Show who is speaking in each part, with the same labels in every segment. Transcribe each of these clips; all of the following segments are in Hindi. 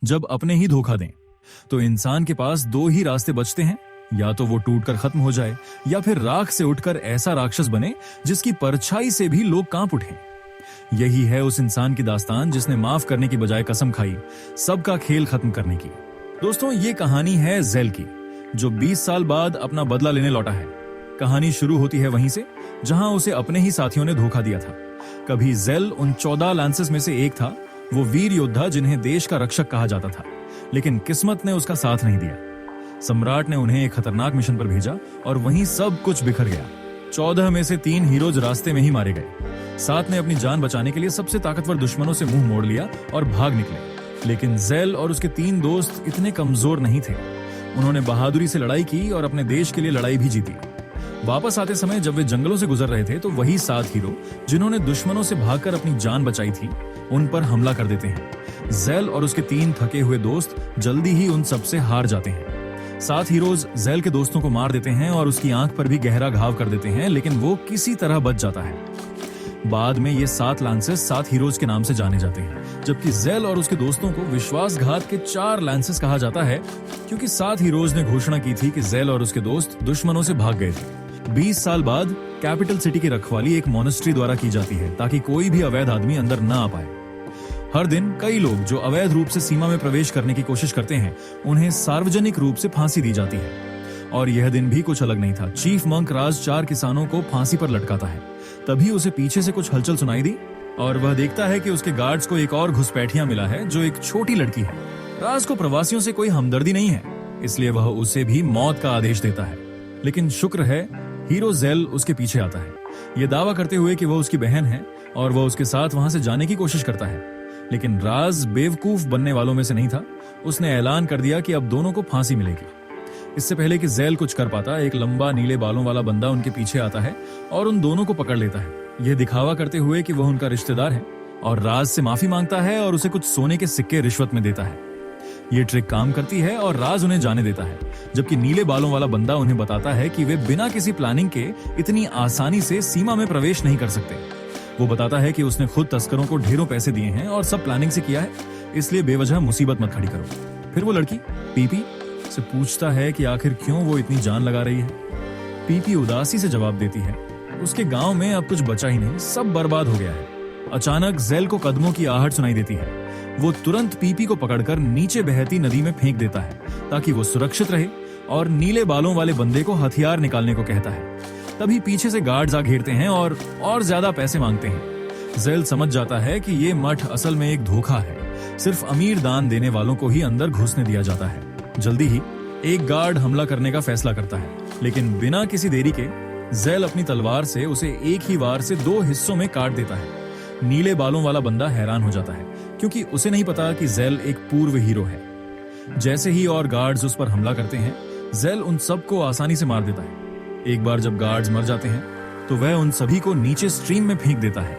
Speaker 1: जब अपने ही धोखा दें तो इंसान के पास दो ही रास्ते बचते हैं, या तो वो टूटकर खत्म हो जाए या फिर राख से उठकर ऐसा राक्षस बने जिसकी परछाई से भी लोग कांप उठें। यही है उस इंसान की दास्तान जिसने माफ करने की बजाय कसम खाई सबका खेल खत्म करने की। दोस्तों, ये कहानी है ज़ेल की, जो 20 साल बाद अपना बदला लेने लौटा है। कहानी शुरू होती है वहीं से जहां उसे अपने ही साथियों ने धोखा दिया था। कभी ज़ेल उन 14 लांसेस में से एक था, वो वीर योद्धा जिन्हें देश का रक्षक कहा जाता था, लेकिन किस्मत ने उसका साथ नहीं दिया। सम्राट ने उन्हें एक खतरनाक मिशन पर भेजा और वहीं सब कुछ बिखर गया। 14 में से 3 हीरोज रास्ते में ही मारे गए। 7 ने अपनी जान बचाने के लिए सबसे ताकतवर दुश्मनों से मुंह मोड़ लिया और भाग निकले। लेकिन ज़ेल और उसके 3 दोस्त इतने कमजोर नहीं थे। उन्होंने बहादुरी से लड़ाई की और अपने देश के लिए लड़ाई भी जीती। वापस आते समय जब वे जंगलों से गुजर रहे थे तो वही 7 हीरो जिन्होंने दुश्मनों से भागकर अपनी जान बचाई थी, उन पर हमला कर देते हैं। ज़ेल और उसके 3 थके हुए दोस्त जल्दी ही उन सबसे हार जाते हैं। 7 हीरोज ज़ेल के दोस्तों को मार देते हैं और उसकी आंख पर भी गहरा घाव कर देते हैं, लेकिन वो किसी तरह बच जाता है। बाद में ये 7 लांसेस 7 हीरोज के नाम से जाने जाते हैं, जबकि ज़ेल और उसके दोस्तों को विश्वासघात के 4 लांसेस कहा जाता है, क्योंकि 7 हीरोज ने घोषणा की थी कि ज़ेल और उसके दोस्त दुश्मनों से भाग गए थे। 20 साल बाद कैपिटल सिटी की रखवाली एक मॉनेस्ट्री द्वारा की जाती है ताकि कोई भी अवैध आदमी अंदर ना आ पाए। हर दिन कई लोग जो अवैध रूप से सीमा में प्रवेश करने की कोशिश करते हैं, उन्हें सार्वजनिक रूप से फांसी दी जाती है। और यह दिन भी कुछ अलग नहीं था। चीफ मंक राज 4 किसानों को फांसी पर लटकाता है। तभी उसे पीछे से कुछ हलचल सुनाई दी और वह देखता है कि उसके गार्ड्स को एक और घुसपैठिया मिला है जो एक छोटी लड़की है। राज को प्रवासियों से कोई हमदर्दी नहीं है, इसलिए वह उसे भी मौत का आदेश देता है। लेकिन शुक्र है हीरो ज़ेल उसके पीछे आता है, ये दावा करते हुए कि वह उसकी बहन है और वह उसके साथ वहां से जाने की कोशिश करता है। लेकिन राज बेवकूफ बनने वालों में से नहीं था। उसने ऐलान कर दिया कि अब दोनों को फांसी मिलेगी। इससे पहले कि ज़ेल कुछ कर पाता, एक लंबा नीले बालों वाला बंदा उनके पीछे आता है और उन दोनों को पकड़ लेता है, यह दिखावा करते हुए कि वह उनका रिश्तेदार है, और राज से माफी मांगता है और उसे कुछ सोने के सिक्के रिश्वत में देता है। ये ट्रिक काम करती है और राज उन्हें जाने देता है, जबकि नीले बालों वाला बंदा उन्हें बताता है कि वे बिना किसी प्लानिंग के इतनी आसानी से सीमा में प्रवेश नहीं कर सकते। वो बताता है कि उसने खुद तस्करों को ढेरों पैसे दिए हैं और सब प्लानिंग से किया है, इसलिए बेवजह मुसीबत मत खड़ी करो। फिर वो लड़की पीपी से पूछता है कि आखिर क्यों वो इतनी जान लगा रही है। पीपी उदासी से जवाब देती है, उसके गांव में अब कुछ बचा ही नहीं, सब बर्बाद हो गया है। अचानक ज़ेल को कदमों की आहट सुनाई देती है। वो तुरंत पीपी को पकड़कर नीचे बहती नदी में फेंक देता है ताकि वो सुरक्षित रहे, और नीले बालों वाले बंदे को हथियार निकालने को कहता है। तभी पीछे से गार्ड्स आ घेरते हैं और ज्यादा पैसे मांगते हैं। ज़ेल समझ जाता है कि ये मठ असल में एक धोखा है, सिर्फ अमीर दान देने वालों को ही अंदर घुसने दिया जाता है। जल्दी ही एक गार्ड हमला करने का फैसला करता है, लेकिन बिना किसी देरी के ज़ेल अपनी तलवार से उसे एक ही वार से 2 हिस्सों में काट देता है। नीले बालों वाला बंदा हैरान हो जाता है, क्योंकि उसे नहीं पता कि ज़ेल एक पूर्व हीरो है। जैसे ही और गार्ड्स उस पर हमला करते हैं, ज़ेल उन सबको आसानी से मार देता है। एक बार जब गार्ड्स मर जाते हैं तो वह उन सभी को नीचे स्ट्रीम में फेंक देता है।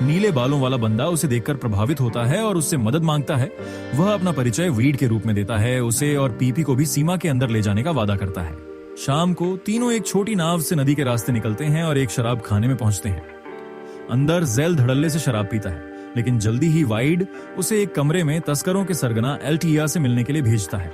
Speaker 1: नीले बालों वाला बंदा उसे देखकर प्रभावित होता है और उससे मदद मांगता है। वह अपना परिचय वीड के रूप में देता है। उसे और पीपी को भी सीमा के अंदर ले जाने का वादा करता है। शाम को तीनों एक छोटी नाव से नदी के रास्ते निकलते हैं और एक शराब खाने में पहुंचते हैं। अंदर ज़ेल धड़ल्ले से शराब पीता है, लेकिन जल्दी ही वाइड उसे एक कमरे में तस्करों के सरगना अल्टिया से मिलने के लिए भेजता है।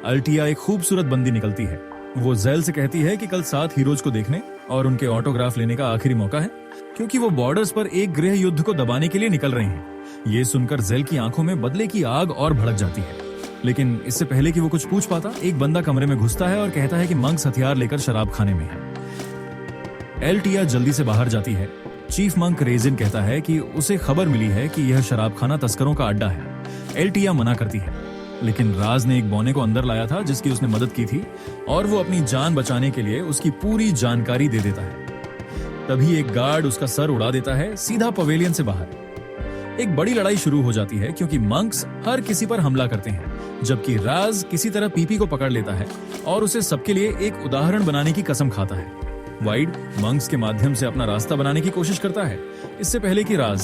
Speaker 1: अल्टिया एक खूबसूरत बंदी निकलती है। वो ज़ेल से कहती है कि कल 7 हीरोज को देखने और उनके ऑटोग्राफ लेने का आखिरी मौका है, क्योंकि वो बॉर्डर्स पर एक गृह युद्ध को दबाने के लिए निकल रहे हैं। ये सुनकर ज़ेल की आंखों में बदले की आग और भड़क जाती है। लेकिन इससे पहले कि वो कुछ पूछ पाता, एक बंदा कमरे में घुसता है और कहता है कि मंक्स हथियार लेकर शराब खाने में है। अल्टिया जल्दी से बाहर जाती है। चीफ मंक रेजिन कहता है कि उसे खबर मिली है कि यह शराब खाना तस्करों का अड्डा है। अल्टिया मना करती है, लेकिन राज ने एक बौने को अंदर लाया था जिसकी उसने मदद की थी, और वो अपनी जान बचाने के लिए उसकी पूरी जानकारी दे देता है। तभी एक गार्ड उसका सर उड़ा देता है सीधा पवेलियन से बाहर। एक बड़ी लड़ाई शुरू हो जाती है, क्योंकि मंक्स हर किसी पर हमला करते हैं, जबकि राज किसी तरह पीपी को पकड़ लेता है और उसे सबके लिए एक उदाहरण बनाने की कसम खाता है। वाइड मंक्स के माध्यम से अपना रास्ता बनाने की कोशिश करता है, इससे पहले कि राज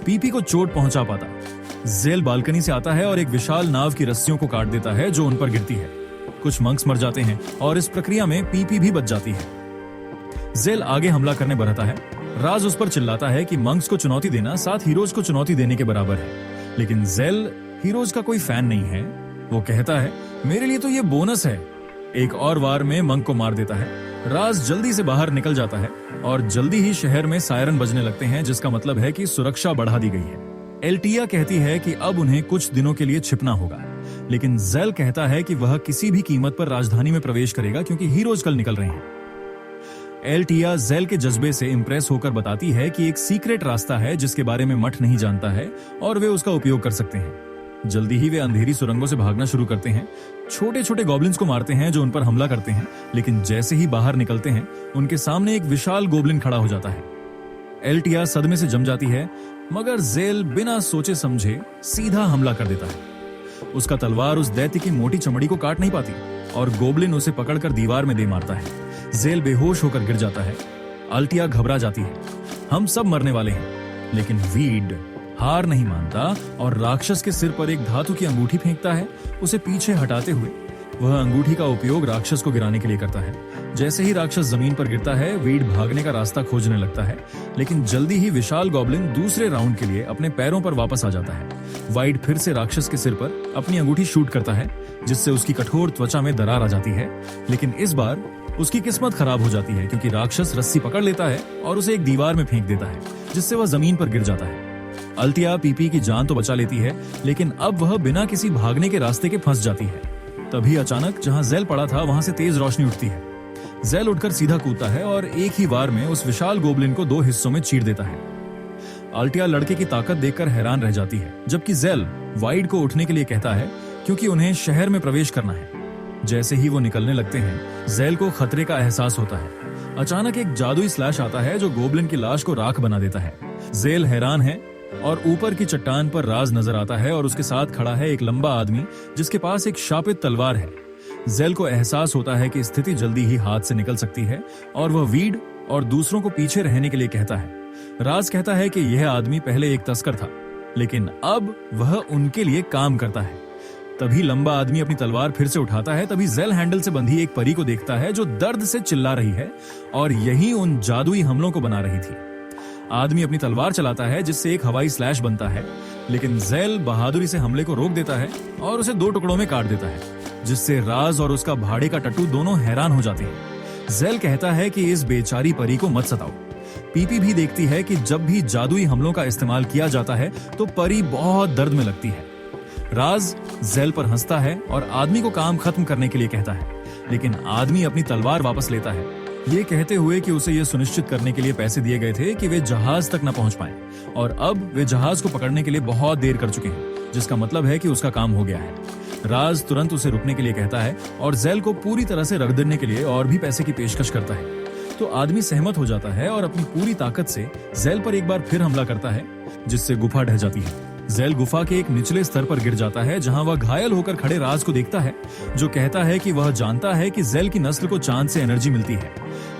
Speaker 1: पीपी को चोट पहुंचा पाता। ज़ेल बालकनी से आता है और एक विशाल नाव की रस्सियों को काट देता है जो उन पर गिरती है। कुछ मंक्स मर जाते हैं और इस प्रक्रिया में पीपी भी बच जाती है। ज़ेल आगे हमला करने बढ़ता है। राज उस पर चिल्लाता है कि मंक्स को चुनौती देना 7 हीरोज को चुनौती देने के बराबर है, लेकिन ज़ेल हीरोज का कोई फैन नहीं है। वो कहता है, मेरे लिए तो ये बोनस है। एक और वार में मंक को मार देता है। राज जल्दी से बाहर निकल जाता है और जल्दी ही शहर में सायरन बजने लगते हैं, जिसका मतलब है कि सुरक्षा बढ़ा दी गई है। एल्टिया कहती है कि अब उन्हें कुछ दिनों के लिए छिपना होगा, लेकिन जेल कहता है कि वह किसी भी कीमत पर राजधानी में प्रवेश करेगा क्योंकि हीरोज कल निकल रहे हैं। एल्टिया जेल के जज्बे से इंप्रेस होकर बताती है कि एक सीक्रेट रास्ता है जिसके बारे में मठ नहीं जानता है और वे उसका उपयोग कर सकते हैं। जल्दी ही वे अंधेरी सुरंगों से भागना शुरू करते हैं। छोटे छोटे गॉब्लिन्स को मारते हैं जो उन पर हमला करते हैं, लेकिन जैसे ही बाहर निकलते हैं उनके सामने एक विशाल गोब्लिन खड़ा हो जाता है। एल्टिया सदमे से जम जाती है, मगर जेल बिना सोचे समझे सीधा हमला कर देता है। उसका तलवार उस दैत्य की मोटी चमड़ी को काट नहीं पाती और गोब्लिन उसे पकड़कर दीवार में दे मारता है। जेल बेहोश होकर गिर जाता है। अल्टिया घबरा जाती है, हम सब मरने वाले हैं। लेकिन वीड हार नहीं मानता और राक्षस के सिर पर एक धातु की अंगूठी फेंकता है। उसे पीछे हटाते हुए वह अंगूठी का उपयोग राक्षस को गिराने के लिए करता है। जैसे ही राक्षस जमीन पर गिरता है, वीड भागने का रास्ता खोजने लगता है, लेकिन जल्दी ही विशाल गॉब्लिन दूसरे राउंड के लिए अपने पैरों पर वापस आ जाता है। वाइड फिर से राक्षस के सिर पर अपनी अंगूठी शूट करता है, जिससे उसकी कठोर त्वचा में दरार आ जाती है। लेकिन इस बार उसकी किस्मत खराब हो जाती है क्योंकि राक्षस रस्सी पकड़ लेता है और उसे एक दीवार में फेंक देता है, जिससे वह जमीन पर गिर जाता है। अल्टिया पीपी की जान तो बचा लेती है, लेकिन अब वह बिना किसी भागने के रास्ते के फंस जाती है। तभी अचानक जहां जेल पड़ा था वहां से तेज रोशनी उठती है। जेल उठकर सीधा कूदता है और एक ही वार में उस विशाल गोब्लिन को 2 हिस्सों में चीर देता है। अल्टिया लड़के की ताकत देखकर हैरान रह जाती है, जबकि जेल वाइड को उठने के लिए कहता है क्योंकि उन्हें शहर में प्रवेश करना है। जैसे ही वो निकलने लगते हैं, जेल को खतरे का एहसास होता है। अचानक एक जादुई स्लैश आता है जो गोब्लिन की लाश को राख बना देता है। जेल हैरान है और ऊपर की चट्टान पर राज नजर आता है और उसके साथ खड़ा है एक लंबा आदमी जिसके पास एक शापित तलवार है। जेल को एहसास होता है कि स्थिति जल्दी ही हाथ से निकल सकती है और वह वीड और दूसरों को पीछे रहने के लिए कहता है। राज कहता है कि यह आदमी पहले एक तस्कर था, लेकिन अब वह उनके लिए काम करता है। तभी लंबा आदमी अपनी तलवार फिर से उठाता है। तभी जेल हैंडल से बंधी एक परी को देखता है जो दर्द से चिल्ला रही है और यही उन जादुई हमलों को बना रही थी। आदमी अपनी तलवार चलाता है जिससे एक हवाई स्लैश बनता है, लेकिन जेल बहादुरी से हमले को रोक देता है और उसे 2 टुकड़ों में काट देता है, जिससे राज और उसका भाड़े का टट्टू दोनों हैरान हो जाते हैं। जेल कहता है कि इस बेचारी परी को मत सताओ। पीपी भी देखती है कि जब भी जादुई हमलों का इस्तेमाल किया जाता है तो परी बहुत दर्द में लगती है। राज जेल पर हंसता है और आदमी को काम खत्म करने के लिए कहता है, लेकिन आदमी अपनी तलवार वापस लेता है, ये कहते हुए कि उसे यह सुनिश्चित करने के लिए पैसे दिए गए थे कि वे जहाज तक न पहुंच पाएं और अब वे जहाज को पकड़ने के लिए बहुत देर कर चुके हैं, जिसका मतलब है कि उसका काम हो गया है। राज तुरंत उसे रुकने के लिए कहता है और जेल को पूरी तरह से रगड़ने के लिए और भी पैसे की पेशकश करता है। तो आदमी सहमत हो जाता है और अपनी पूरी ताकत से जेल पर एक बार फिर हमला करता है, जिससे गुफा ढह जाती है। जेल गुफा के एक निचले स्तर पर गिर जाता है, जहां वह घायल होकर खड़े राज को देखता है, जो कहता है कि वह जानता है कि जेल की नस्ल को चांद से एनर्जी मिलती है,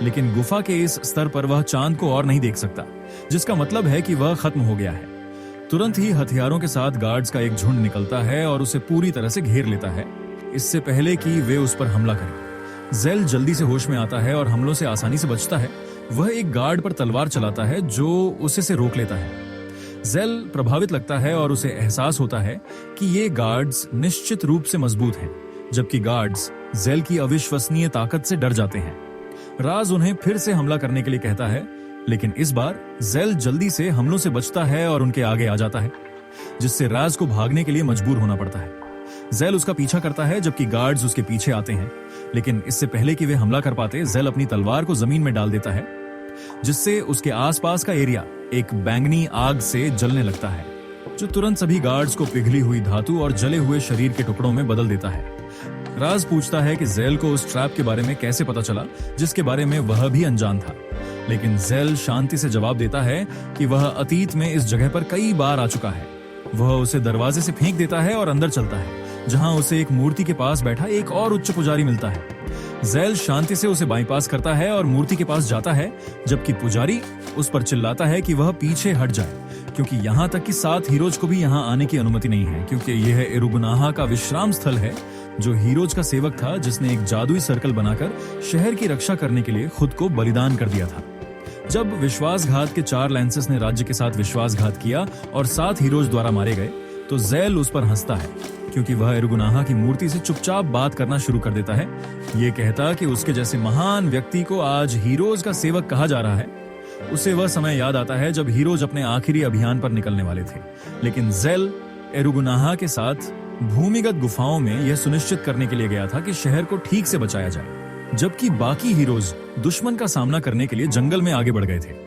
Speaker 1: लेकिन गुफा के इस स्तर पर वह चांद को और नहीं देख सकता, जिसका मतलब है कि वह खत्म हो गया है। तुरंत ही हथियारों के साथ गार्ड्स का एक झुंड निकलता है और उसे पूरी तरह से घेर लेता है, इससे पहले कि वे उस पर हमला करें। जेल जल्दी से होश में आता है और हमलों से आसानी से बचता है। वह एक गार्ड पर तलवार चलाता है जो उसे से रोक लेता है। जेल प्रभावित लगता है और उसे एहसास होता है कि ये गार्ड्स निश्चित रूप से मजबूत हैं, जबकि गार्ड्स जेल की अविश्वसनीय ताकत से डर जाते हैं। राज उन्हें फिर से हमला करने के लिए कहता है, लेकिन इस बार जेल जल्दी से हमलों से बचता है और उनके आगे आ जाता है, जिससे राज को भागने के लिए मजबूर होना पड़ता है। जेल उसका पीछा करता है जबकि गार्ड्स उसके पीछे आते हैं, लेकिन इससे पहले कि वे हमला कर पाते, जेल अपनी तलवार को जमीन में डाल देता है, जिससे उसके आसपास का एरिया एक बैंगनी आग से जलने लगता है, जो तुरंत सभी गार्ड्स को पिघली हुई धातु और जले हुए शरीर के टुकड़ों में बदल देता है। राज पूछता है कि जेल को उस ट्रैप के बारे में कैसे पता चला जिसके बारे में वह भी अनजान था, लेकिन जेल शांति से जवाब देता है कि वह अतीत में इस जगह पर कई बार आ चुका है। वह उसे दरवाजे से फेंक देता है और अंदर चलता है, जहां उसे एक मूर्ति के पास बैठा एक और उच्च पुजारी मिलता है। जेल शांति से उसे बाईपास करता है और मूर्ति के पास जाता है, जबकि पुजारी उस पर चिल्लाता है कि वह पीछे हट जाए, क्योंकि यहाँ तक कि 7 हीरोज को भी यहाँ आने की अनुमति नहीं है, क्योंकि यह इरुगनाहा का विश्राम स्थल है, जो हीरोज का सेवक था जिसने एक जादुई सर्कल बनाकर शहर की रक्षा करने के लिए खुद को बलिदान कर दिया था। जब विश्वासघात के 4 लैंसेस ने राज्य के साथ विश्वासघात किया और 7 हीरोज द्वारा मारे गए, तो ज़ैल उस पर हंसता है, क्योंकि वह एरुगुनाहा की मूर्ति से चुपचाप बात करना शुरू कर देता है, ये कहता कि उसके जैसे महान व्यक्ति को आज हीरोज का सेवक कहा जा रहा है। उसे वह समय याद आता है जब हीरोज अपने आखिरी अभियान पर निकलने वाले थे, लेकिन ज़ैल एरुगुनाहा के साथ भूमिगत गुफाओं में यह सुनिश्चित करने के लिए गया था कि शहर को ठीक से बचाया जाए, जबकि बाकी हीरोज दुश्मन का सामना करने के लिए जंगल में आगे बढ़ गए थे।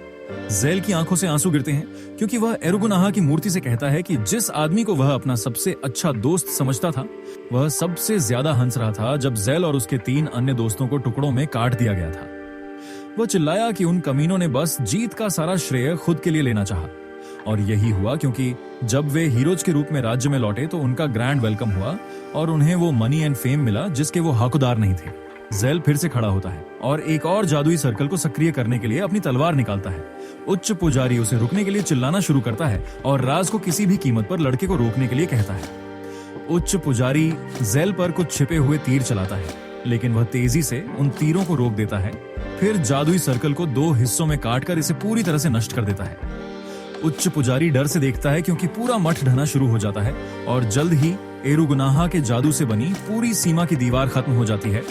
Speaker 1: ज़ैल की आंखों से आंसू गिरते हैं, क्योंकि वह एरुगुनाहा की मूर्ति से कहता है कि जिस आदमी को वह अपना सबसे अच्छा दोस्त समझता था, वह सबसे ज्यादा हंस रहा था जब ज़ैल और उसके 3 अन्य दोस्तों को टुकड़ों में काट दिया गया था। वह चिल्लाया कि उन कमीनों ने बस जीत का सारा श्रेय खुद के लिए लेना चाहा, और यही हुआ, क्योंकि जब वे हीरोज के रूप में राज्य में लौटे तो उनका ग्रैंड वेलकम हुआ और उन्हें वो मनी एंड फेम मिला जिसके वो हकदार नहीं थे। ज़ैल फिर से खड़ा होता है और एक और जादुई सर्कल को सक्रिय करने के लिए अपनी तलवार निकालता है। उच्च पुजारी उसे रुकने के लिए चिल्लाना शुरू करता है और राज को किसी भी कीमत पर लड़के को रोकने के लिए कहता है। उच्च पुजारी ज़ैल पर कुछ छिपे हुए तीर चलाता है, लेकिन वह तेजी से उन तीरों को रोक देता है, फिर जादुई सर्कल को 2 हिस्सों में काटकर इसे पूरी तरह से नष्ट कर देता है। उच्च पुजारी डर से देखता है, क्योंकि पूरा मठ ढहना शुरू हो जाता है और जल्द ही एरुगुनाहा के जादू से बनी पूरी सीमा की दीवार खत्म हो जाती है।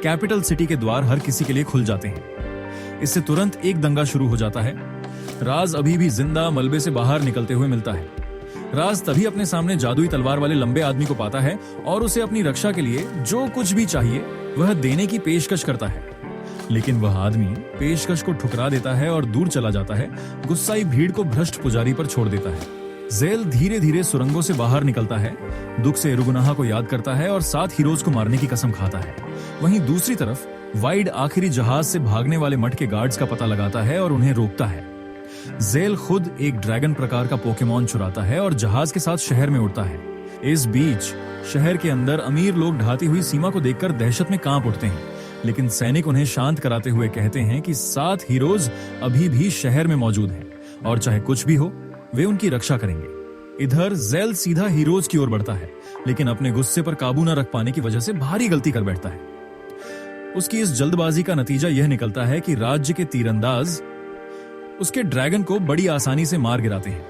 Speaker 1: कैपिटल सिटी के द्वार हर किसी के लिए खुल जाते हैं। इससे तुरंत एक दंगा शुरू हो जाता है। राज अभी भी जिंदा मलबे से बाहर निकलते हुए मिलता है। राज तभी अपने सामने जादुई तलवार वाले लंबे आदमी को पाता है और उसे अपनी रक्षा के लिए जो कुछ भी चाहिए वह देने की पेशकश करता है, लेकिन वह आदमी पेशकश को ठुकरा देता है और दूर चला जाता है। गुस्साई भीड़ को भ्रष्ट पुजारी पर छोड़ देता है। ज़ैल धीरे धीरे सुरंगों से बाहर निकलता है, दुख से एरुगुनाहा को याद करता है और 7 हीरोज को मारने की कसम खाता है। वहीं दूसरी तरफ वाइड आखिरी जहाज से भागने वाले मठ के गार्ड्स का पता लगाता है और उन्हें रोकता है। ज़ैल खुद एक ड्रैगन प्रकार का पोकेमॉन चुराता है और जहाज के साथ शहर में उड़ता है। इस बीच शहर के अंदर अमीर लोग ढाती हुई सीमा को देखकर दहशत में कांप उठते हैं, लेकिन सैनिक उन्हें शांत कराते हुए कहते हैं कि 7 हीरोज अभी भी शहर में मौजूद हैं और चाहे कुछ भी हो वे उनकी रक्षा करेंगे। इधर ज़ैल सीधा हीरोज की ओर बढ़ता है, लेकिन अपने गुस्से पर काबू न रख पाने की वजह से भारी गलती कर बैठता है। उसकी इस जल्दबाजी का नतीजा यह निकलता है कि राज्य के तीरंदाज उसके ड्रैगन को बड़ी आसानी से मार गिराते हैं।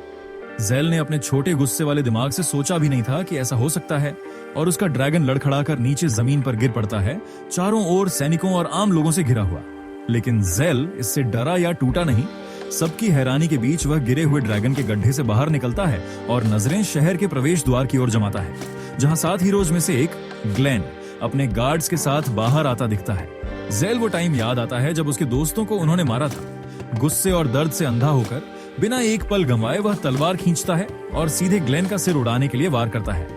Speaker 1: ज़ैल ने अपने छोटे गुस्से वाले दिमाग से सोचा भी नहीं था कि ऐसा हो सकता है, और उसका ड्रैगन लड़खड़ाकर नीचे जमीन पर गिर पड़ता है, चारों ओर सैनिकों और आम लोगों से घिरा हुआ। लेकिन ज़ैल इससे डरा या टूटा नहीं। सबकी हैरानी के बीच वह गिरे हुए ड्रैगन के गड्ढे से बाहर निकलता है और नजरें शहर के प्रवेश द्वार की ओर जमाता है, जहां 7 हीरोज में से एक ग्लेन अपने गार्ड्स के साथ बाहर आता दिखता है। ज़ैल वो टाइम याद आता है जब उसके दोस्तों को उन्होंने मारा था। गुस्से और दर्द से अंधा होकर बिना एक पल गंवाए वह तलवार खींचता है और सीधे ग्लेन का सिर उड़ाने के लिए वार करता है,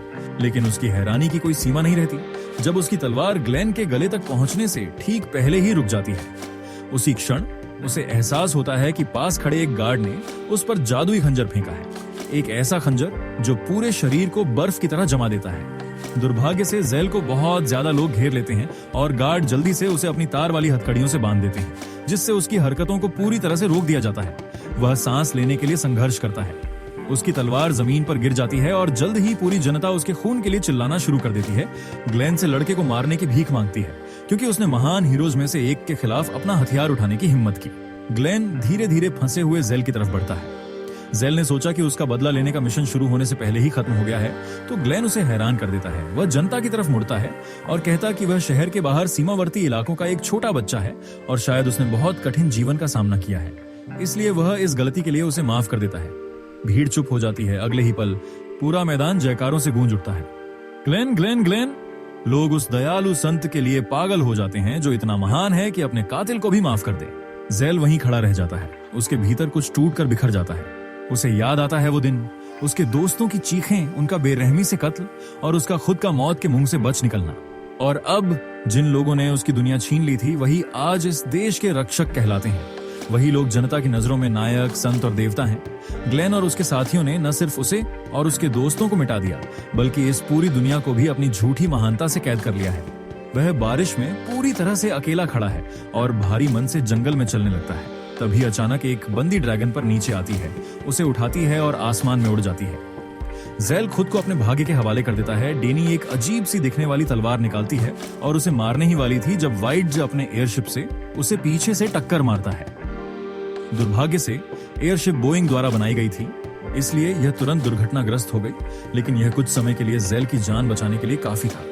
Speaker 1: लेकिन उसकी हैरानी की कोई सीमा नहीं रहती जब उसकी तलवार ग्लेन के गले तक पहुंचने से ठीक पहले ही रुक जाती है। उसी क्षण उसे एहसास होता है कि पास खड़े एक गार्ड ने उस पर जादुई खंजर फेंका है, एक ऐसा खंजर जो पूरे शरीर को बर्फ की तरह जमा देता है। दुर्भाग्य से ज़ैल को बहुत ज्यादा लोग घेर लेते हैं और गार्ड जल्दी से उसे अपनी तार वाली हथकड़ियों से बांध देते हैं, जिससे उसकी हरकतों को पूरी तरह से रोक दिया जाता है। वह सांस लेने के लिए संघर्ष करता है। उसकी तलवार जमीन पर गिर जाती है और जल्द ही पूरी जनता उसके खून के लिए चिल्लाना शुरू कर देती है। ग्लेन से लड़के को मारने की भीख मांगती है, क्योंकि उसने महान हीरोज में से एक के खिलाफ अपना हथियार उठाने की हिम्मत की। ग्लेन धीरे धीरे फंसे हुए ज़ैल की तरफ बढ़ता है। ज़ैल ने सोचा कि उसका बदला लेने का मिशन शुरू होने से पहले ही खत्म हो गया है, तो ग्लेन उसे हैरान कर देता है। वह जनता की तरफ मुड़ता है और कहता कि वह शहर के बाहर सीमावर्ती इलाकों का एक छोटा बच्चा है और शायद उसने बहुत कठिन जीवन का सामना किया है, इसलिए वह इस गलती के लिए उसे माफ कर देता है। भीड़ चुप हो जाती है। अगले ही पल पूरा मैदान जयकारों से गूंज उठता है। Glenn, Glenn, Glenn! लोग उस दयालु संत के लिए पागल हो जाते हैं जो इतना महान है कि अपने कातिल को भी माफ कर दे। ज़ैल वहीं खड़ा रह जाता है। उसके भीतर कुछ टूट कर बिखर जाता है। उसे याद आता है वो दिन, उसके दोस्तों की चीखें, उनका बेरहमी से कत्ल और उसका खुद का मौत के मुंह से बच निकलना। और अब जिन लोगों ने उसकी दुनिया छीन ली थी वही आज इस देश के रक्षक कहलाते हैं। वही लोग जनता की नजरों में नायक, संत और देवता हैं। ग्लेन और उसके साथियों ने न सिर्फ उसे और उसके दोस्तों को मिटा दिया, बल्कि इस पूरी दुनिया को भी अपनी झूठी महानता से कैद कर लिया है। वह बारिश में पूरी तरह से अकेला खड़ा है और भारी मन से जंगल में चलने लगता है। तभी अचानक एक बंदी ड्रैगन पर नीचे आती है, उसे उठाती है और आसमान में उड़ जाती है। ज़ैल खुद को अपने भाग्य के हवाले कर देता है। डेनी एक अजीब सी दिखने वाली तलवार निकालती है और उसे मारने ही वाली थी जब वाइड अपने एयरशिप से उसे पीछे से टक्कर मारता है। दुर्भाग्य से एयरशिप बोइंग द्वारा बनाई गई थी इसलिए यह तुरंत दुर्घटनाग्रस्त हो गई, लेकिन यह कुछ समय के लिए ज़ेल की जान बचाने के लिए काफी था।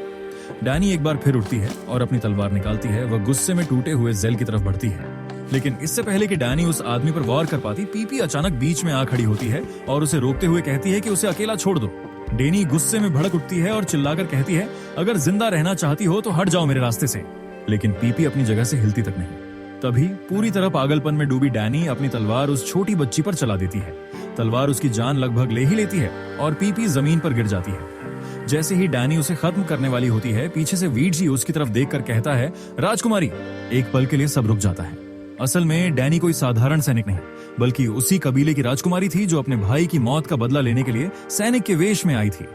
Speaker 1: डैनी एक बार फिर उठती है और अपनी तलवार निकालती है। वह गुस्से में टूटे हुए ज़ेल की तरफ बढ़ती है, लेकिन इससे पहले कि डैनी उस आदमी पर वार कर पाती, पीपी अचानक बीच में आ खड़ी होती है और उसे रोकते हुए कहती है कि उसे अकेला छोड़ दो। डैनी गुस्से में भड़क उठती है और चिल्लाकर कहती है, अगर जिंदा रहना चाहती हो तो हट जाओ मेरे रास्ते से। लेकिन पीपी अपनी जगह से हिलती तक नहीं। तभी पूरी तरह पागलपन में डूबी डैनी अपनी तलवार उस छोटी बच्ची पर चला देती है। तलवार उसकी जान लगभग ले ही लेती है और पीपी जमीन पर गिर जाती है। जैसे ही डैनी उसे खत्म करने वाली होती है, पीछे से वीड जी उसकी तरफ देखकर कहता है, राजकुमारी। एक पल के लिए सब रुक जाता है। असल में डैनी कोई साधारण सैनिक नहीं, बल्कि उसी कबीले की राजकुमारी थी जो अपने भाई की मौत का बदला लेने के लिए सैनिक के वेश में आई थी।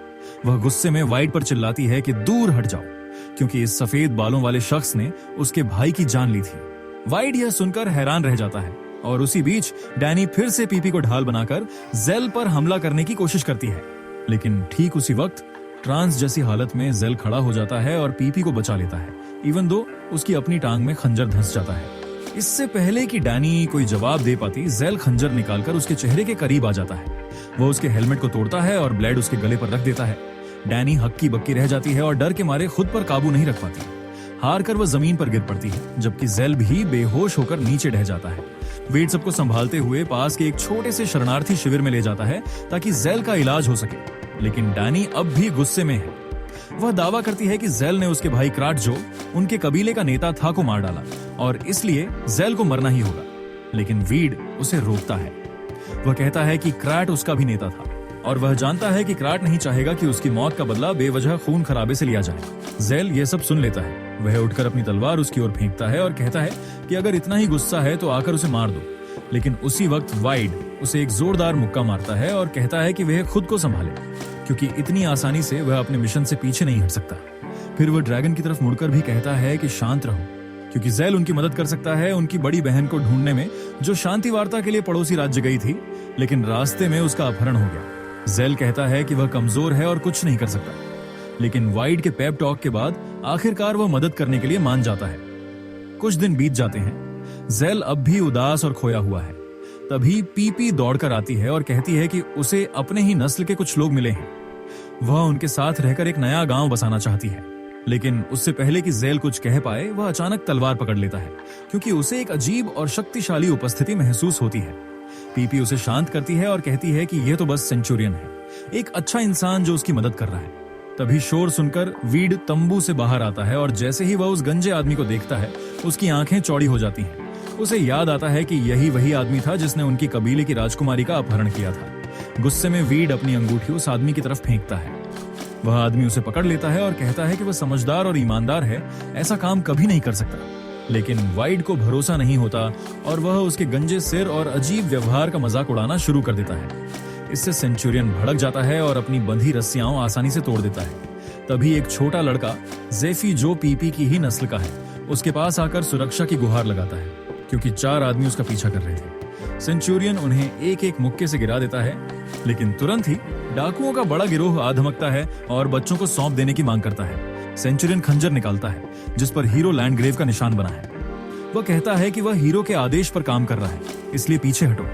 Speaker 1: वह गुस्से में वाइड पर चिल्लाती है कि दूर हट जाओ, क्योंकि इस सफेद बालों वाले शख्स ने उसके भाई की जान ली थी। वाइड यह सुनकर हैरान रह जाता है और उसी बीच डैनी फिर से पीपी को ढाल बनाकर ज़ेल पर हमला करने की कोशिश करती है। लेकिन ठीक उसी वक्त ट्रांस जैसी हालत में ज़ेल खड़ा हो जाता है और पीपी को बचा लेता है, इवन दो उसकी अपनी टांग में खंजर धंस जाता है। इससे पहले कि डैनी कोई जवाब दे पाती, ज़ेल खंजर निकालकर उसके चेहरे के करीब आ जाता है। वह उसके हेलमेट को तोड़ता है और ब्लेड उसके गले पर रख देता है। डैनी हक्की बक्की रह जाती है और डर के मारे खुद पर काबू नहीं रख पाती। हार कर वह जमीन पर गिर पड़ती है, जबकि ज़ेल भी बेहोश होकर नीचे ढह जाता है। वेड सबको संभालते हुए पास के एक छोटे से शरणार्थी शिविर में ले जाता है ताकि ज़ेल का इलाज हो सके, लेकिन डैनी अब भी गुस्से में है। वह दावा करती है कि ज़ेल ने उसके भाई क्राट, जो उनके कबीले का नेता था, को मार डाला और इसलिए ज़ेल को मरना ही होगा। लेकिन वीड उसे रोकता है। वह कहता है कि क्राट उसका भी नेता था और वह जानता है कि क्राट नहीं चाहेगा कि उसकी मौत का बदला बेवजह खून खराबे से लिया जाए। ज़ेल ये सब सुन लेता है। वह उठकर अपनी तलवार उसकी ओर फेंकता है और कहता है कि अगर इतना ही गुस्सा है तो आकर उसे मार दो। लेकिन उसी वक्त वाइड उसे एक जोरदार मुक्का मारता है और कहता है कि वह खुद को संभाले, क्योंकि इतनी आसानी से वह अपने मिशन से पीछे नहीं हट सकता। फिर वह ड्रैगन की तरफ मुड़कर भी कहता है कि शांत रहो, क्योंकि ज़ेल उनकी मदद कर सकता है उनकी बड़ी बहन को ढूंढने में, जो शांति वार्ता के लिए पड़ोसी राज्य गई थी, लेकिन रास्ते में उसका अपहरण हो गया। ज़ेल कहता है कि वह कमजोर है और कुछ नहीं कर सकता, लेकिन वाइड के पेप टॉक के बाद आखिरकार वह मदद करने के लिए मान जाता है। कुछ दिन बीत जाते हैं। ज़ेल अब भी उदास और खोया हुआ है। तभी पीपी दौड़कर आती है और कहती है कि उसे अपने ही नस्ल के कुछ लोग मिले हैं। वह उनके साथ रहकर एक नया गांव बसाना चाहती है, लेकिन उससे पहले कि ज़ेल कुछ कह पाए, वह अचानक तलवार पकड़ लेता है, क्योंकि उसे एक अजीब और शक्तिशाली उपस्थिति महसूस होती है। पीपी उसे शांत करती है और कहती है कि यह तो बस सेंचुरियन है, एक अच्छा इंसान जो उसकी मदद कर रहा है। तभी शोर सुनकर वीड तंबू से बाहर आता है और जैसे ही वह उस गंजे आदमी को देखता है, उसकी आंखें चौड़ी हो जाती हैं। उसे याद आता है कि यही वही आदमी था जिसने उनकी कबीले की राजकुमारी का अपहरण किया था। गुस्से में वीड अपनी अंगूठी उस आदमी की तरफ फेंकता है। वह आदमी उसे पकड़ लेता है और कहता है कि वह समझदार और ईमानदार है, ऐसा काम कभी नहीं कर सकता। लेकिन वाइड को भरोसा नहीं होता और वह उसके गंजे सिर और अजीब व्यवहार का मजाक उड़ाना शुरू कर देता है। इससे सेंचुरियन भड़क जाता है और अपनी बंधी रस्सियां आसानी से तोड़ देता है। तभी एक छोटा लड़का ज़ेफी, जो पीपी की ही नस्ल का है, उसके पास आकर सुरक्षा की गुहार लगाता है, क्योंकि 4 आदमी उसका पीछा कर रहे थे। सेंचुरियन उन्हें एक एक मुक्के से गिरा देता है, लेकिन तुरंत ही डाकुओं का बड़ा गिरोह आ धमकता है और बच्चों को सौंप देने की मांग करता है। सेंचुरियन खंजर निकालता है, जिस पर हीरो लैंडग्रेव का निशान बना है। वह कहता है कि वह हीरो के आदेश पर काम कर रहा है, इसलिए पीछे हटो।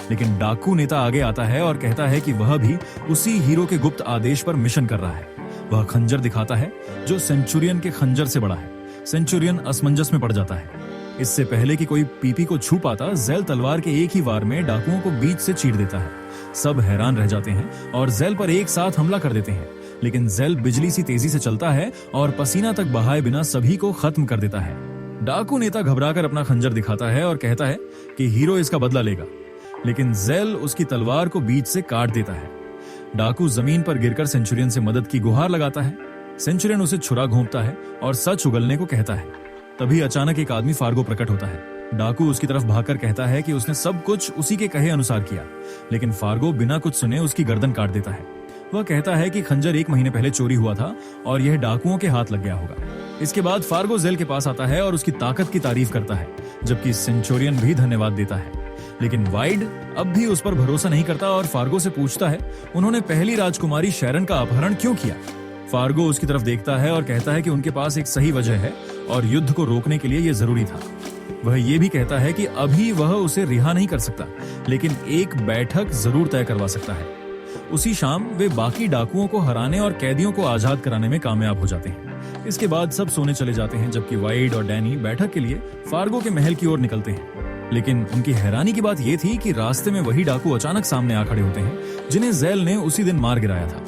Speaker 1: लेकिन डाकू नेता आगे आता है और कहता है कि वह भी उसी हीरो के गुप्त आदेश पर मिशन कर रहा है। वह खंजर दिखाता है, जो सेंचुरियन के खंजर से बड़ा है। सेंचुरियन असमंजस में पड़ जाता है। इससे पहले कि कोई पीपी को छू पाता, ज़ेल तलवार के एक ही वार में डाकुओं को बीच से चीर देता है। सब हैरान रह जाते हैं और ज़ेल पर एक साथ हमला कर देते हैं, लेकिन ज़ेल बिजली सी तेजी से चलता है और पसीना तक बहाए बिना सभी को खत्म कर देता है। डाकू नेता घबराकर अपना खंजर दिखाता है और कहता है कि हीरो इसका बदला लेगा, लेकिन ज़ेल उसकी तलवार को बीच से काट देता है। डाकू जमीन पर गिरकर सेंचुरियन से मदद की गुहार लगाता है। सेंचुरियन उसे छुरा घोंपता है और सच उगलने को कहता है। तभी अचानक एक आदमी फार्गो प्रकट होता है। डाकू उसकी तरफ भागकर कहता है कि उसने सब कुछ उसी के कहे अनुसार किया, लेकिन फार्गो बिना कुछ सुने उसकी गर्दन काट देता है। वह कहता है कि खंजर 1 महीने पहले चोरी हुआ था और यह डाकुओं के हाथ लग गया होगा। इसके बाद फार्गो ज़ेल के पास आता है और उसकी ताकत की तारीफ करता है, जबकि सेंचुरियन भी धन्यवाद देता है। लेकिन वाइड अब भी उस पर भरोसा नहीं करता और फार्गो से पूछता है उन्होंने पहली राजकुमारी शैरन का अपहरण क्यों किया। फार्गो उसकी तरफ देखता है और कहता है कि उनके पास एक सही वजह है और युद्ध को रोकने के लिए यह जरूरी था। वह ये भी कहता है कि अभी वह उसे रिहा नहीं कर सकता, लेकिन एक बैठक जरूर तय करवा सकता है। उसी शाम वे बाकी डाकुओं को हराने और कैदियों को आजाद कराने में कामयाब हो जाते हैं। इसके बाद सब सोने चले जाते हैं, जबकि वाइड और डैनी बैठक के लिए फार्गो के महल की ओर निकलते हैं। लेकिन उनकी हैरानी की बात यह थी कि रास्ते में वही डाकू अचानक सामने आ खड़े होते हैं जिन्हें ज़ेल ने उसी दिन मार गिराया था।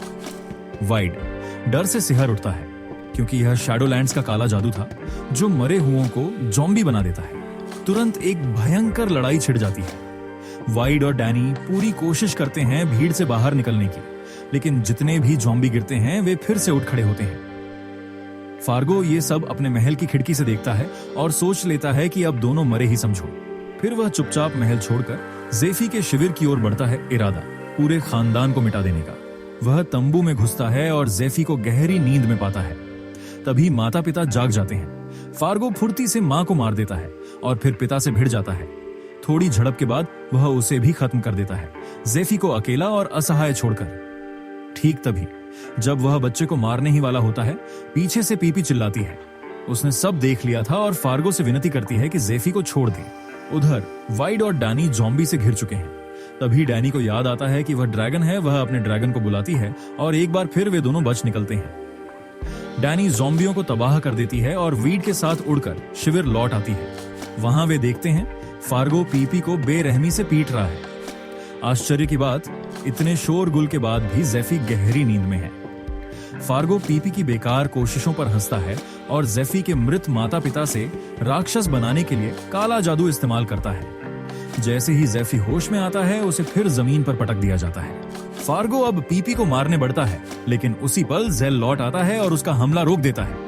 Speaker 1: वाइड डर से सिहर उठता है, क्योंकि यह शैडोलैंड्स का काला जादू था जो मरे हुओं को ज़ॉम्बी बना देता है। तुरंत एक भयंकर लड़ाई छिड़ जाती है। वाइड और डैनी पूरी कोशिश करते हैं भीड़ से बाहर निकलने की, लेकिन जितने भी ज़ॉम्बी गिरते हैं वे फिर से उठ खड़े होते हैं। फार्गो ये सब अपने महल की खिड़की से देखता है और सोच लेता है कि अब दोनों मरे ही समझो। फिर वह चुपचाप महल छोड़कर ज़ेफी के शिविर की ओर बढ़ता है, इरादा पूरे खानदान को मिटा देने का। वह तंबू में घुसता है और ज़ेफी को गहरी नींद में पाता है। तभी माता पिता जाग जाते हैं। फार्गो फुर्ती से मां को मार देता है और फिर पिता से भिड़ जाता है। थोड़ी झड़प के बाद वह उसे भी खत्म कर देता है, ज़ेफी को अकेला और असहाय छोड़कर। ठीक तभी जब वह बच्चे को मारने ही वाला होता है, पीछे से पीपी चिल्लाती है। उसने सब देख लिया था और फार्गो से विनती करती है कि ज़ेफी को छोड़ दे। उधर वाइड और डैनी ज़ॉम्बी से घिर चुके हैं। तभी डैनी को याद आता है कि वह ड्रैगन है। वह अपने ड्रैगन को बुलाती है और एक बार फिर वे दोनों बच निकलते हैं। डैनी ज़ॉम्बियों को तबाह कर देती है और वीड के साथ उड़कर शिविर लौट आती है। वहां वे देखते हैं फार्गो पीपी को बेरहमी से पीट रहा है। आश्चर्य की बात, इतने शोरगुल के बाद भी ज़ेफी गहरी नींद में है। फार्गो पीपी की बेकार कोशिशों पर हंसता है और ज़ेफी के मृत माता पिता से राक्षस बनाने के लिए काला जादू इस्तेमाल करता है। जैसे ही ज़ेफी होश में आता है, उसे फिर जमीन पर पटक दिया जाता है। फार्गो अब पीपी को मारने बढ़ता है, लेकिन उसी पल ज़ेल लौट आता है और उसका हमला रोक देता है।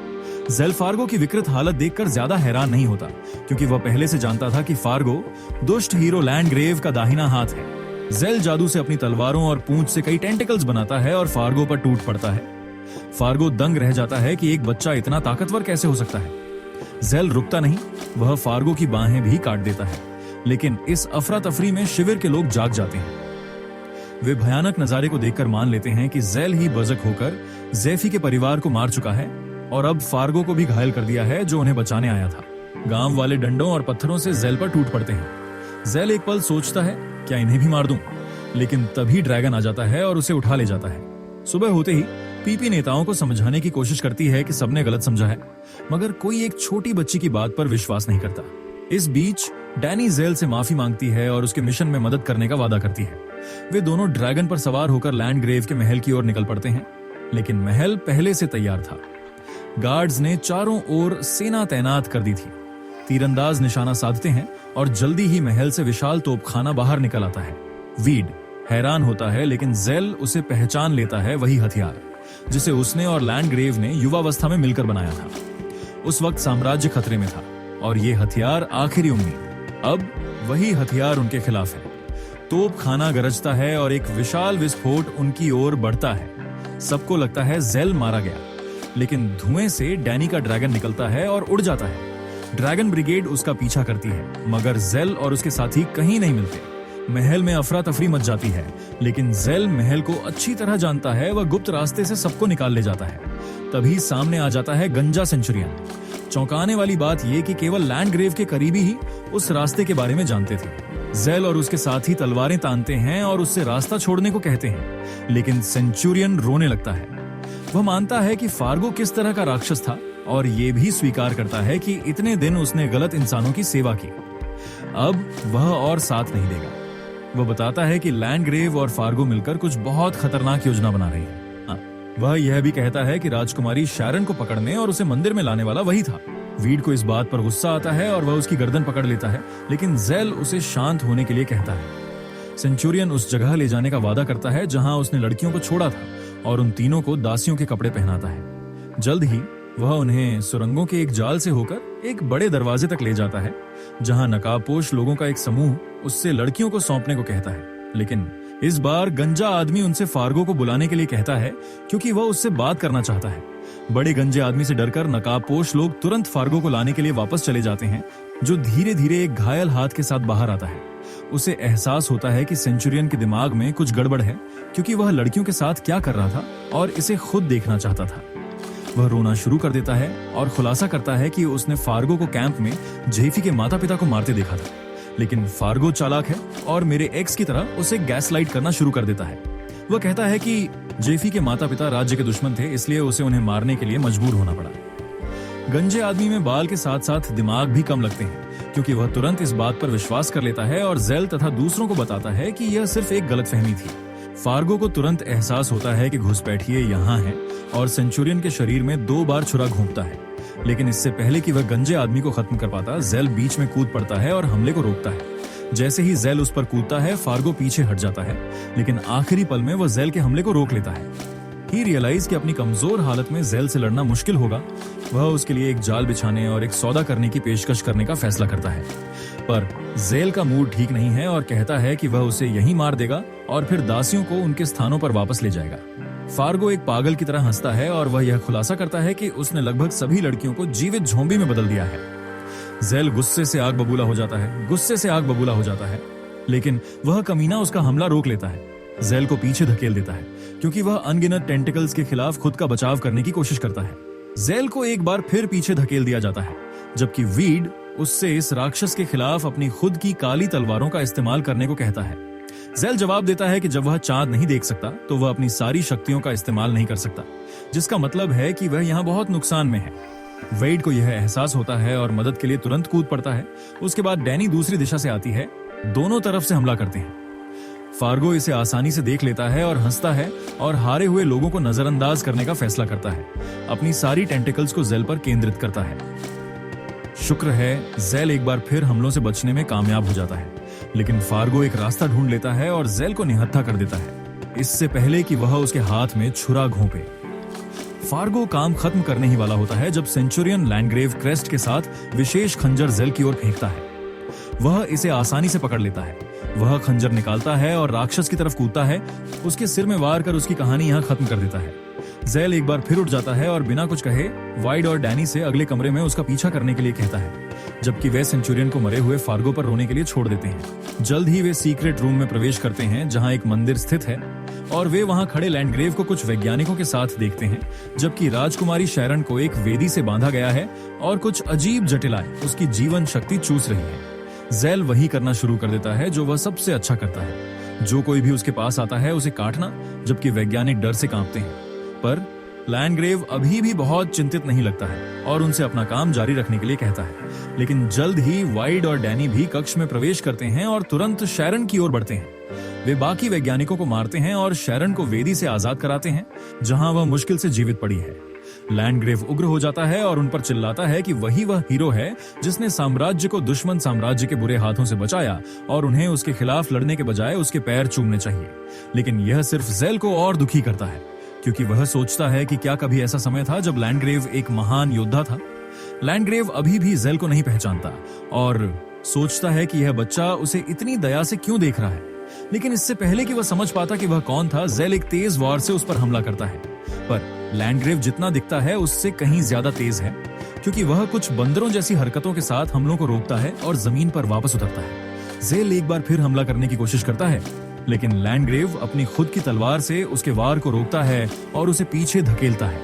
Speaker 1: ज़ेल फार्गो की विकृत हालत देखकर ज्यादा हैरान नहीं होता, क्योंकि वह पहले से जानता था कि फार्गो दुष्ट हीरो लैंडग्रेव का दाहिना हाथ है। ज़ेल जादू से अपनी तलवारों और पूंछ से कई टेंटिकल्स बनाता है और फार्गो पर टूट पड़ता है। फार्गो दंग रह जाता है कि एक बच्चा इतना ताकतवर कैसे हो सकता है। ज़ेल रुकता नहीं, वह फार्गो की बाहें भी काट देता है। लेकिन इस अफरा तफरी में शिविर के लोग जाग जाते हैं। वे भयानक नजारे को देखकर मान लेते हैं कि ज़ेल ही बज़क होकर ज़ेफी के परिवार को मार चुका है और अब फार्गो को भी घायल कर दिया है, जो उन्हें बचाने आया था। गांव वाले डंडों और पत्थरों से ज़ेल पर टूट पड़ते हैं। ज़ेल एक पल सोचता है, क्या इन्हें भी मार दूं? लेकिन तभी ड्रैगन आ जाता है और उसे उठा ले जाता है। सुबह होते ही पीपी नेताओं को समझाने की कोशिश करती है कि सबने गलत समझा है, मगर कोई एक छोटी बच्ची की बात पर विश्वास नहीं करता। इस बीच डैनी ज़ेल से माफी मांगती है और उसके मिशन में मदद करने का वादा करती है। वे दोनों ड्रैगन पर सवार होकर लैंडग्रेव के महल की ओर निकल पड़ते हैं, लेकिन महल पहले से तैयार था। गार्ड्स ने चारों ओर सेना तैनात कर दी थी। तीरंदाज निशाना साधते हैं और जल्दी ही महल से विशाल तोपखाना बाहर निकल आता है। वीड हैरान होता है, लेकिन ज़ेल उसे पहचान लेता है, वही हथियार जिसे उसने और लैंडग्रेव ने युवावस्था में मिलकर बनाया था। उस वक्त साम्राज्य खतरे में था और ये हथियार आखिरी उम्मीद। अब वही हथियार उनके खिलाफ है। तोपखाना गरजता है और एक विशाल विस्फोट उनकी ओर बढ़ता है। सबको लगता है ज़ेल मारा गया, लेकिन धुएं से डैनी का ड्रैगन निकलता है और उड़ जाता है। ड्रैगन ब्रिगेड उसका पीछा करती है, मगर ज़ेल और उसके साथी कहीं नहीं मिलते। महल में अफरा तफरी मच जाती है, लेकिन ज़ेल महल को अच्छी तरह जानता है। वह गुप्त रास्ते से सबको निकाल ले जाता है। तभी सामने आ जाता है गंजा सेंचुरियन। चौंकाने वाली बात यह कि केवल लैंडग्रेव के करीबी ही उस रास्ते के बारे में जानते थे। ज़ेल और उसके साथी तलवारें तानते हैं और उससे रास्ता छोड़ने को कहते हैं, लेकिन सेंचुरियन रोने लगता है। वह मानता है कि फार्गो किस तरह का राक्षस था और ये भी स्वीकार करता है कि इतने दिन उसने गलत इंसानों की सेवा की। अब वह और साथ नहीं देगा। वह बताता है कि लैंडग्रेव और फार्गो मिलकर कुछ बहुत खतरनाक योजना बना रही है। वह यह भी कहता है कि राजकुमारी शैरन को पकड़ने और उसे मंदिर में लाने वाला वही था। वीड को इस बात पर गुस्सा आता है और वह उसकी गर्दन पकड़ लेता है, लेकिन ज़ेल उसे शांत होने के लिए कहता है। सेंचुरियन उस जगह ले जाने का वादा करता है जहां उसने लड़कियों को छोड़ा था और उन तीनों को दासियों के कपड़े पहनाता है। जल्द ही वह उन्हें सुरंगों के एक जाल से होकर एक बड़े दरवाजे तक ले जाता है, जहां नकाबपोश लोगों का एक समूह उससे लड़कियों को सौंपने को कहता है। लेकिन इस बार गंजा आदमी उनसे फार्गो को बुलाने के लिए कहता है, क्योंकि वह उससे बात करना चाहता है। बड़े गंजे आदमी से डरकर नकाबपोश लोग तुरंत फार्गो को लाने के लिए वापस चले जाते हैं, जो धीरे धीरे एक घायल हाथ के साथ बाहर आता है। उसे एहसास होता है कि सेंचुरियन के दिमाग में कुछ गड़बड़ है, क्योंकि वह लड़कियों के साथ क्या कर रहा था और इसे खुद देखना चाहता था। वह रोना शुरू कर देता है और खुलासा करता है कि उसने फार्गो को कैंप में जेफी के माता पिता को मारते देखा था, लेकिन फार्गो चालाक है और मेरे एक्स की तरह उसे गैसलाइट करना शुरू कर देता है। वह कहता है कि जेफी के माता पिता राज्य के दुश्मन थे, इसलिए उसे उन्हें मारने के लिए मजबूर होना पड़ा। गंजे आदमी में बाल के साथ साथ दिमाग भी कम लगते हैं, क्योंकि वह तुरंत इस बात पर विश्वास कर लेता है और जेल तथा दूसरों को बताता है कि यह सिर्फ एक गलतफहमी थी। फार्गो को तुरंत एहसास होता है कि घुसपैठिए यहाँ है और सेंचुरियन के शरीर में 2 बार छुरा घोंपता है, लेकिन इससे पहले कि वह गंजे आदमी को खत्म कर पाता, जेल बीच में कूद पड़ता है और हमले को रोकता है। जैसे ही जेल उस पर कूदता है, फार्गो पीछे हट जाता है, लेकिन आखिरी पल में वह जेल के हमले को रोक लेता है। ही रियलाइज कि अपनी कमजोर हालत में जेल से लड़ना मुश्किल होगा। वह उसके लिए एक जाल बिछाने और एक सौदा करने की पेशकश करने का फैसला करता है, पर जेल का मूड ठीक नहीं है और कहता है कि वह उसे यहीं मार देगा और फिर दासियों को उनके स्थानों पर वापस ले जाएगा। फार्गो एक पागल की तरह हंसता है और वह यह खुलासा करता है कि उसने लगभग सभी लड़कियों को जीवित झोंबी में बदल दिया है। जेल गुस्से से आग बबूला हो जाता है, लेकिन वह कमीना उसका हमला रोक लेता है। जेल को पीछे धकेल देता है, क्योंकि वह अनगिनत टेंटिकल्स के खिलाफ खुद का बचाव करने की कोशिश करता है। जेल को एक बार फिर पीछे धकेल दिया जाता है, जबकि वीड उससे इस राक्षस के खिलाफ अपनी खुद की काली तलवारों का इस्तेमाल करने को कहता है। जेल जवाब देता है कि जब वह चांद नहीं देख सकता तो वह अपनी सारी शक्तियों का इस्तेमाल नहीं कर सकता, जिसका मतलब है कि वह यहाँ बहुत नुकसान में है। वेड को यह एहसास होता है और मदद के लिए तुरंत कूद पड़ता है। उसके बाद डैनी दूसरी दिशा से आती है, दोनों तरफ से हमला करते हैं। फार्गो इसे आसानी से देख लेता है और हंसता है और हारे हुए लोगों को नजरअंदाज करने का फैसला करता है। अपनी सारी टेंटिकल्स को जेल पर केंद्रित करता है। शुक्र है जेल एक बार फिर हमलों से बचने में कामयाब हो जाता है, लेकिन फार्गो एक रास्ता ढूंढ लेता है और जेल को निहत्था कर देता है, इससे पहले कि वह उसके हाथ में छुरा घोंपे। फार्गो काम खत्म करने ही वाला होता है जब सेंचुरियन लैंडग्रेव क्रेस्ट के साथ विशेष खंजर जेल की ओर फेंकता है। वह इसे आसानी से पकड़ लेता है। वह खंजर निकालता है और राक्षस की तरफ कूदता है, उसके सिर में वार कर उसकी कहानी यहाँ खत्म कर देता है। जेल एक बार फिर उठ जाता है और बिना कुछ कहे वाइड और डैनी से अगले कमरे में उसका पीछा करने के लिए कहता है, जबकि वे सेंचुरियन को मरे हुए फार्गो पर रोने के लिए छोड़ देते हैं। जल्द ही वे सीक्रेट रूम में प्रवेश करते हैं, जहां एक मंदिर स्थित है, और वे वहां खड़े लैंडग्रेव को कुछ वैज्ञानिकों के साथ देखते हैं, जबकि राजकुमारी शैरन को एक वेदी से बांधा गया है और कुछ अजीब जटिलाएं उसकी जीवन शक्ति चूस रही है। जेल वही करना शुरू कर देता है जो वह सबसे अच्छा करता है, जो कोई भी उसके पास आता है उसे काटना, जबकि वैज्ञानिक डर से कांपते हैं। पर लैंडग्रेव अभी भी बहुत चिंतित नहीं लगता है और उनसे अपना काम जारी रखने के लिए कहता है। लेकिन जल्द ही वाइड और डैनी भी कक्ष में प्रवेश करते हैं और तुरंत शैरन की ओर बढ़ते हैं। वे बाकी वैज्ञानिकों को मारते हैं और शैरन को वेदी से आजाद कराते हैं, जहां वह मुश्किल से जीवित पड़ी है। लैंडग्रेव उग्र हो जाता है और उन पर चिल्लाता है कि वही वह हीरो है जिसने साम्राज्य को दुश्मन साम्राज्य के बुरे हाथों से बचाया और उन्हें उसके खिलाफ लड़ने के बजाय उसके पैर चूमने चाहिए। लेकिन यह सिर्फ जेल को और दुखी करता है, क्योंकि वह सोचता है कि क्या कभी ऐसा समय था जब लैंडग्रेव एक महान योद्धा था। लैंडग्रेव अभी भी जेल को नहीं पहचानता और सोचता है कि यह बच्चा उसे इतनी दया से क्यों देख रहा है। लेकिन इससे पहले कि वह समझ पाता कि वह कौन था, जेल एक तेज वार से उस पर हमला करता है। पर लैंडग्रेव जितना दिखता है उससे कहीं ज्यादा तेज है, क्योंकि वह कुछ बंदरों जैसी हरकतों के साथ हमलों को रोकता है और जमीन पर वापस उतरता है। जेल एक बार फिर हमला करने की कोशिश करता है, लेकिन लैंडग्रेव अपनी खुद की तलवार से उसके वार को रोकता है और उसे पीछे धकेलता है।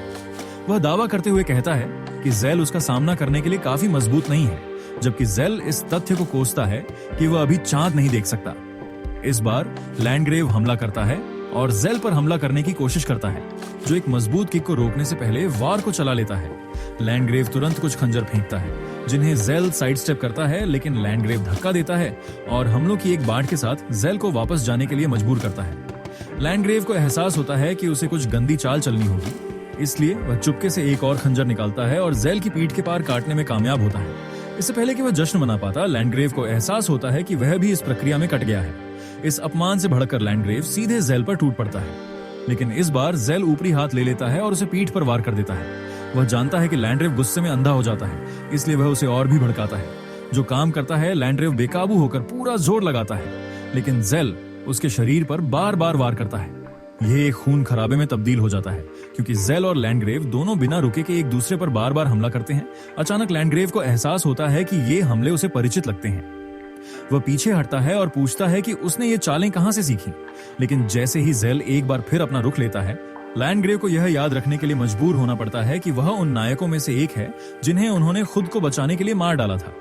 Speaker 1: वह दावा करते हुए कहता है कि जेल उसका सामना करने के लिए काफी मजबूत नहीं है, जबकि जेल इस तथ्य को कोसता है कि वह अभी चांद नहीं देख सकता। इस बार लैंडग्रेव हमला करता है और जेल पर हमला करने की कोशिश करता है, जो एक मजबूत किक को रोकने से पहले वार को चला लेता है। लैंडग्रेव तुरंत कुछ खंजर फेंकता है, जिन्हें जेल साइड स्टेप करता है, लेकिन लैंडग्रेव धक्का देता है और हमलों की एक बाढ़ के साथ जेल को वापस जाने के लिए मजबूर करता है। लैंडग्रेव को एहसास होता है कि उसे कुछ गंदी चाल चलनी होगी, इसलिए वह चुपके से एक और खंजर निकालता है और जेल की पीठ के पार काटने में कामयाब होता है। इससे पहले कि वह जश्न मना पाता, लैंडग्रेव को एहसास होता है कि वह भी इस प्रक्रिया में कट गया है। इस अपमान से भड़ककर लैंडग्रेव सीधे जेल पर टूट पड़ता है, लेकिन इस बार जेल ऊपरी हाथ ले लेता है और उसे पीठ पर वार कर देता है। वह जानता है कि लैंडग्रेव गुस्से में अंधा हो जाता है, इसलिए वह उसे और भी भड़काता है। जो काम करता है, लैंडग्रेव बेकाबू होकर पूरा जोर लगाता है, लेकिन जेल उसके शरीर पर बार बार वार करता है। यह एक खून खराबे में तब्दील हो जाता है, क्योंकि जेल और लैंडग्रेव दोनों बिना रुके के एक दूसरे पर बार बार हमला करते हैं। अचानक लैंडग्रेव को एहसास होता है कि ये हमले उसे परिचित लगते हैं। वह पीछे हटता है और पूछता है कि उसने ये चालें कहां से सीखी। लेकिन जैसे ही जेल एक बार फिर अपना रुख लेता है, लैंडग्रेव को यह याद रखने के लिए मजबूर होना पड़ता है कि वह उन नायकों में से एक है जिन्हें उन्होंने खुद को बचाने के लिए मार डाला था।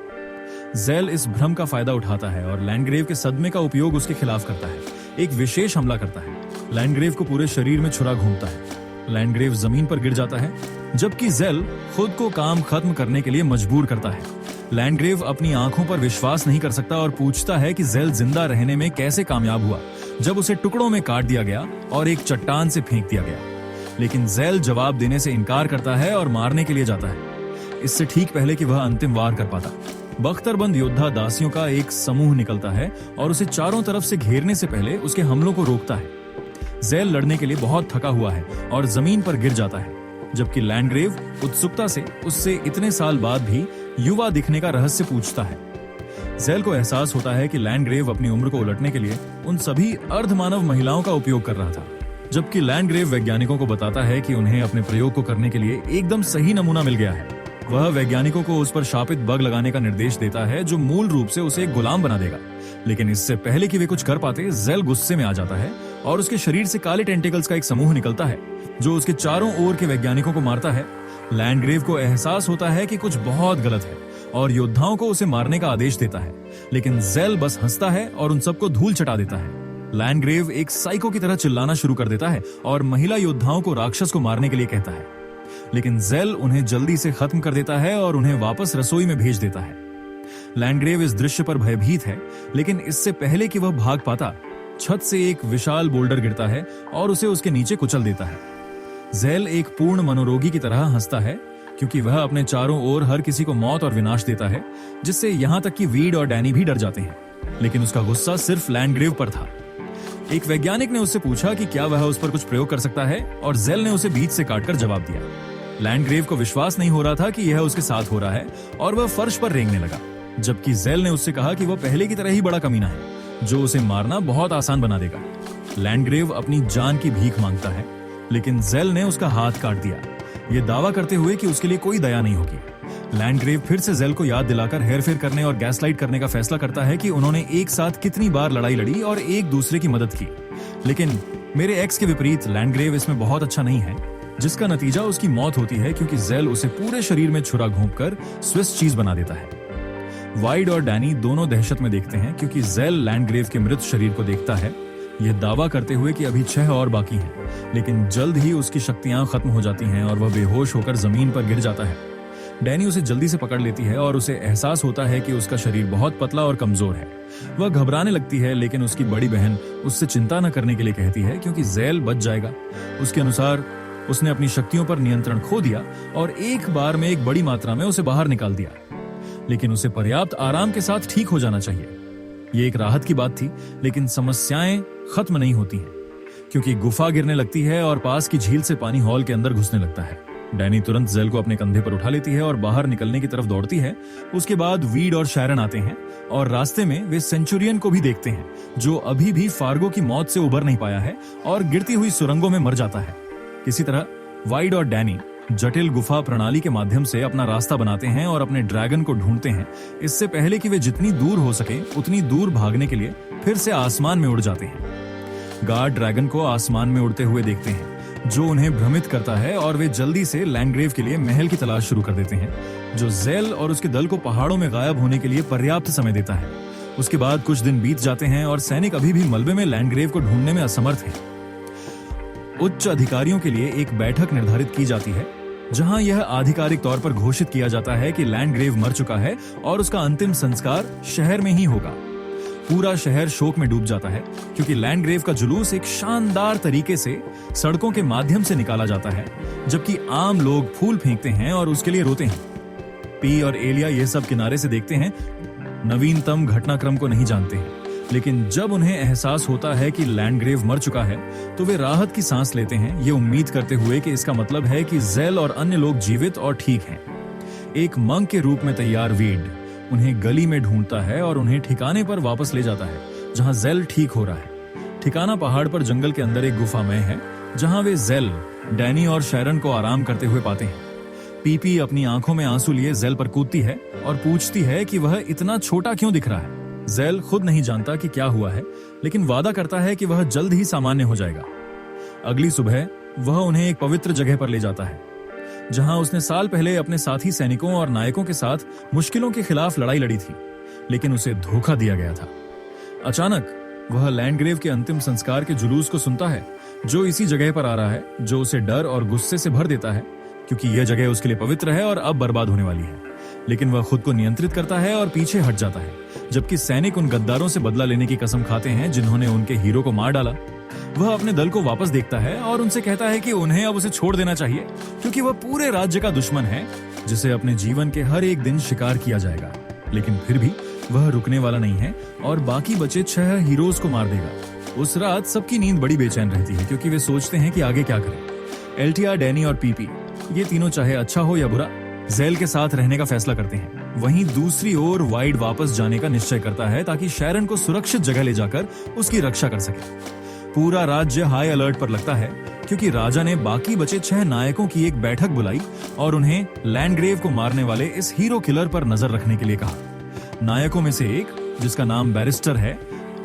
Speaker 1: ज़ेल इस भ्रम का फायदा उठाता है और लैंडग्रेव के सदमे का उपयोग उसके खिलाफ करता है। एक विशेष हमला करता है। लैंडग्रेव को पूरे शरीर में छुरा घूमता है। लैंडग्रेव जमीन पर गिर जाता है, जबकि ज़ेल खुद को काम खत्म करने के लिए मजबूर करता है। लैंडग्रेव अपनी आंखों पर विश्वास नहीं कर सकता और पूछता है कि ज़ेल जिंदा रहने में कैसे कामयाब हुआ जब उसे टुकड़ों में काट दिया गया और एक चट्टान से फेंक दिया गया। लेकिन ज़ेल जवाब देने से इनकार करता है और मारने के लिए जाता है, इससे ठीक पहले कि वह अंतिम वार कर पाता। बख्तरबंद योद्धा दासियों का एक समूह निकलता है और उसे चारों तरफ से घेरने से पहले उसके हमलों को रोकता है। ज़ेल लड़ने के लिए बहुत थका हुआ है और जमीन पर गिर जाता है, जबकि लैंडग्रेव उत्सुकता से उससे इतने साल बाद भी युवा दिखने का रहस्य पूछता है। ज़ेल को एहसास होता है कि लैंडग्रेव अपनी उम्र को उलटने के लिए उन सभी अर्धमानव महिलाओं का उपयोग कर रहा था, जबकि लैंडग्रेव वैज्ञानिकों को बताता है कि उन्हें अपने प्रयोग को करने के लिए एकदम सही नमूना मिल गया है। वह वैज्ञानिकों को उस पर शापित बग लगाने का निर्देश देता है जो मूल रूप से उसे एक गुलाम बना देगा। लेकिन इससे पहले कि वे कुछ कर पाते, ज़ेल गुस्से में आ जाता है और उसके शरीर से काले टेंटिकल्स का एक समूह निकलता है जो उसके चारों ओर के वैज्ञानिकों को मारता है। लैंडग्रेव को एहसास होता है कि कुछ बहुत गलत है और योद्धाओं को उसे मारने का आदेश देता है, लेकिन ज़ेल बस हंसता है और उन सबको धूल चटा देता है। लैंडग्रेव एक साइको की तरह चिल्लाना शुरू कर देता है और महिला योद्धाओं को राक्षस को मारने के लिए कहता है, लेकिन ज़ेल उन्हें जल्दी से खत्म कर देता है और उन्हें वापस रसोई में भेज देता है। लैंडग्रेव इस दृश्य पर भयभीत है, लेकिन इससे पहले कि वह भाग पाता, छत से एक विशाल बोल्डर गिरता है और उसे उसके नीचे कुचल देता है। ज़ेल एक पूर्ण मनोरोगी की तरह हंसता है क्योंकि वह अपने चारों ओर हर किसी को मौत और विनाश देता है, जिससे यहां तक कि वीड और डैनी भी डर जाते हैं। लेकिन उसका गुस्सा सिर्फ लैंडग्रेव पर था। एक वैज्ञानिक ने उससे पूछा कि क्या वह उस पर कुछ प्रयोग कर सकता है और ज़ेल ने उसे बीच से काटकर जवाब दिया। लैंडग्रेव को विश्वास नहीं हो रहा था कि यह उसके साथ हो रहा है और वह फर्श पर रेंगने लगा, जबकि ज़ेल ने उससे कहा कि वह पहले की तरह ही बड़ा कमीना है जो उसे मारना बहुत आसान बना देगा। लैंडग्रेव अपनी जान की भीख मांगता है, लेकिन ज़ेल ने उसका हाथ काट दिया, ये दावा करते हुए कि उसके लिए कोई दया नहीं होगी। लैंडग्रेव फिर से ज़ेल को याद दिलाकर हेरफेर करने और गैसलाइट करने का फैसला करता है कि उन्होंने एक साथ कितनी बार लड़ाई लड़ी और एक दूसरे की मदद की। लेकिन मेरे एक्स के विपरीत लैंडग्रेव इसमें बहुत अच्छा नहीं है, जिसका नतीजा उसकी मौत होती है क्योंकि ज़ेल उसे पूरे शरीर में छुरा घोंपकर स्विस चीज बना देता है। वाइड और डैनी दोनों दहशत में देखते हैं क्योंकि ज़ेल लैंडग्रेव के मृत शरीर को देखता है, यह दावा करते हुए कि अभी 6 और बाकी हैं, लेकिन जल्द ही उसकी शक्तियां खत्म हो जाती हैं और वह बेहोश होकर जमीन पर गिर जाता है। डैनी उसे जल्दी से पकड़ लेती है और उसे एहसास होता है कि उसका शरीर बहुत पतला और कमजोर है। वह घबराने लगती है, लेकिन उसकी बड़ी बहन उससे चिंता न करने के लिए कहती है क्योंकि ज़ेल बच जाएगा। उसके अनुसार उसने अपनी शक्तियों पर नियंत्रण खो दिया और एक बार में एक बड़ी मात्रा में उसे बाहर निकाल दिया, लेकिन उसे पर्याप्त आराम के साथ ठीक हो जाना चाहिए। ये एक राहत की बात थी, लेकिन समस्याएं खत्म नहीं होती हैं क्योंकि गुफा गिरने लगती है और पास की झील से पानी हॉल के अंदर घुसने लगता है। डैनी तुरंत ज़ेल को अपने कंधे पर उठा लेती है और बाहर निकलने की तरफ दौड़ती है। उसके बाद वीड और शैरन आते हैं और रास्ते में वे सेंचुरियन को भी देखते हैं, जो अभी भी फार्गो की मौत से उबर नहीं पाया है और गिरती हुई सुरंगों में मर जाता है। किसी तरह वाइड और डैनी जटिल गुफा प्रणाली के माध्यम से अपना रास्ता बनाते हैं और अपने ड्रैगन को ढूंढते हैं, इससे पहले कि वे जितनी दूर हो सके उतनी दूर भागने के लिए फिर से आसमान में उड़ जाते हैं। गार्ड ड्रैगन को आसमान में उड़ते हुए देखते हैं, जो उन्हें भ्रमित करता है और वे जल्दी से लैंडग्रेव के लिए महल की तलाश शुरू कर देते हैं, जो ज़ेल और उसके दल को पहाड़ों में गायब होने के लिए पर्याप्त समय देता है। उसके बाद कुछ दिन बीत जाते हैं और सैनिक अभी भी मलबे में लैंडग्रेव को ढूंढने में असमर्थ हैं। उच्च अधिकारियों के लिए एक बैठक निर्धारित की जाती है, जहां यह आधिकारिक तौर पर घोषित किया जाता है कि लैंडग्रेव मर चुका है और उसका अंतिम संस्कार शहर में ही होगा। पूरा शहर शोक में डूब जाता है क्योंकि लैंडग्रेव का जुलूस एक शानदार तरीके से सड़कों के माध्यम से निकाला जाता है, जबकि आम लोग फूल फेंकते हैं और उसके लिए रोते हैं। पी और एलिया ये सब किनारे से देखते हैं, नवीनतम घटनाक्रम को नहीं जानते हैं, लेकिन जब उन्हें एहसास होता है कि लैंडग्रेव मर चुका है तो वे राहत की सांस लेते हैं, ये उम्मीद करते हुए कि इसका मतलब है कि ज़ेल और अन्य लोग जीवित और ठीक हैं। एक मंक के रूप में तैयार वीड उन्हें गली में ढूंढता है और उन्हें ठिकाने पर वापस ले जाता है जहां ज़ेल ठीक हो रहा है। ठिकाना पहाड़ पर जंगल के अंदर एक गुफा में है, जहां वे ज़ेल, डैनी और शैरन को आराम करते हुए पाते हैं। पीपी अपनी आंखों में आंसू लिए ज़ेल पर कूदती है और पूछती है कि वह इतना छोटा क्यों दिख रहा है। ज़ेल खुद नहीं जानता कि क्या हुआ है, लेकिन वादा करता है कि वह जल्द ही सामान्य हो जाएगा। अगली सुबह वह उन्हें एक पवित्र जगह पर ले जाता है, जहां उसने साल पहले अपने साथी सैनिकों और नायकों के साथ मुश्किलों के खिलाफ लड़ाई लड़ी थी, लेकिन उसे धोखा दिया गया था। अचानक वह लैंडग्रेव के अंतिम संस्कार के जुलूस को सुनता है, जो इसी जगह पर आ रहा है, जो उसे डर और गुस्से से भर देता है, क्योंकि यह जगह उसके लिए पवित्र है और अब बर्बाद होने वाली है। लेकिन वह खुद को नियंत्रित करता है और पीछे हट जाता है, जबकि सैनिक उन गद्दारों से बदला लेने की कसम खाते हैं जिन्होंने उनके हीरो को मार डाला। वह अपने दल को वापस देखता है और उनसे कहता है कि उन्हें अब उसे छोड़ देना चाहिए, क्योंकि वह पूरे राज्य का दुश्मन है जिसे अपने जीवन के हर एक दिन शिकार किया जाएगा। लेकिन फिर भी वह रुकने वाला नहीं है और बाकी बचे 6 हीरोज को मार देगा। उस रात सबकी नींद बड़ी बेचैन रहती है, क्योंकि वे सोचते हैं कि आगे क्या करें। एल्टिया, डैनी और पीपी, ये तीनों चाहे अच्छा हो या बुरा, ज़ेल के साथ रहने का फैसला करते हैं। वहीं दूसरी ओर वाइड वापस जाने का निश्चय करता है, ताकि शैरन को सुरक्षित जगह ले जाकर उसकी रक्षा कर सके। पूरा राज्य हाई अलर्ट पर लगता है, क्योंकि राजा ने बाकी बचे 6 नायकों की एक बैठक बुलाई और उन्हें लैंडग्रेव को मारने वाले इस हीरो किलर पर नजर रखने के लिए कहा। नायकों में से एक, जिसका नाम बैरिस्टर है,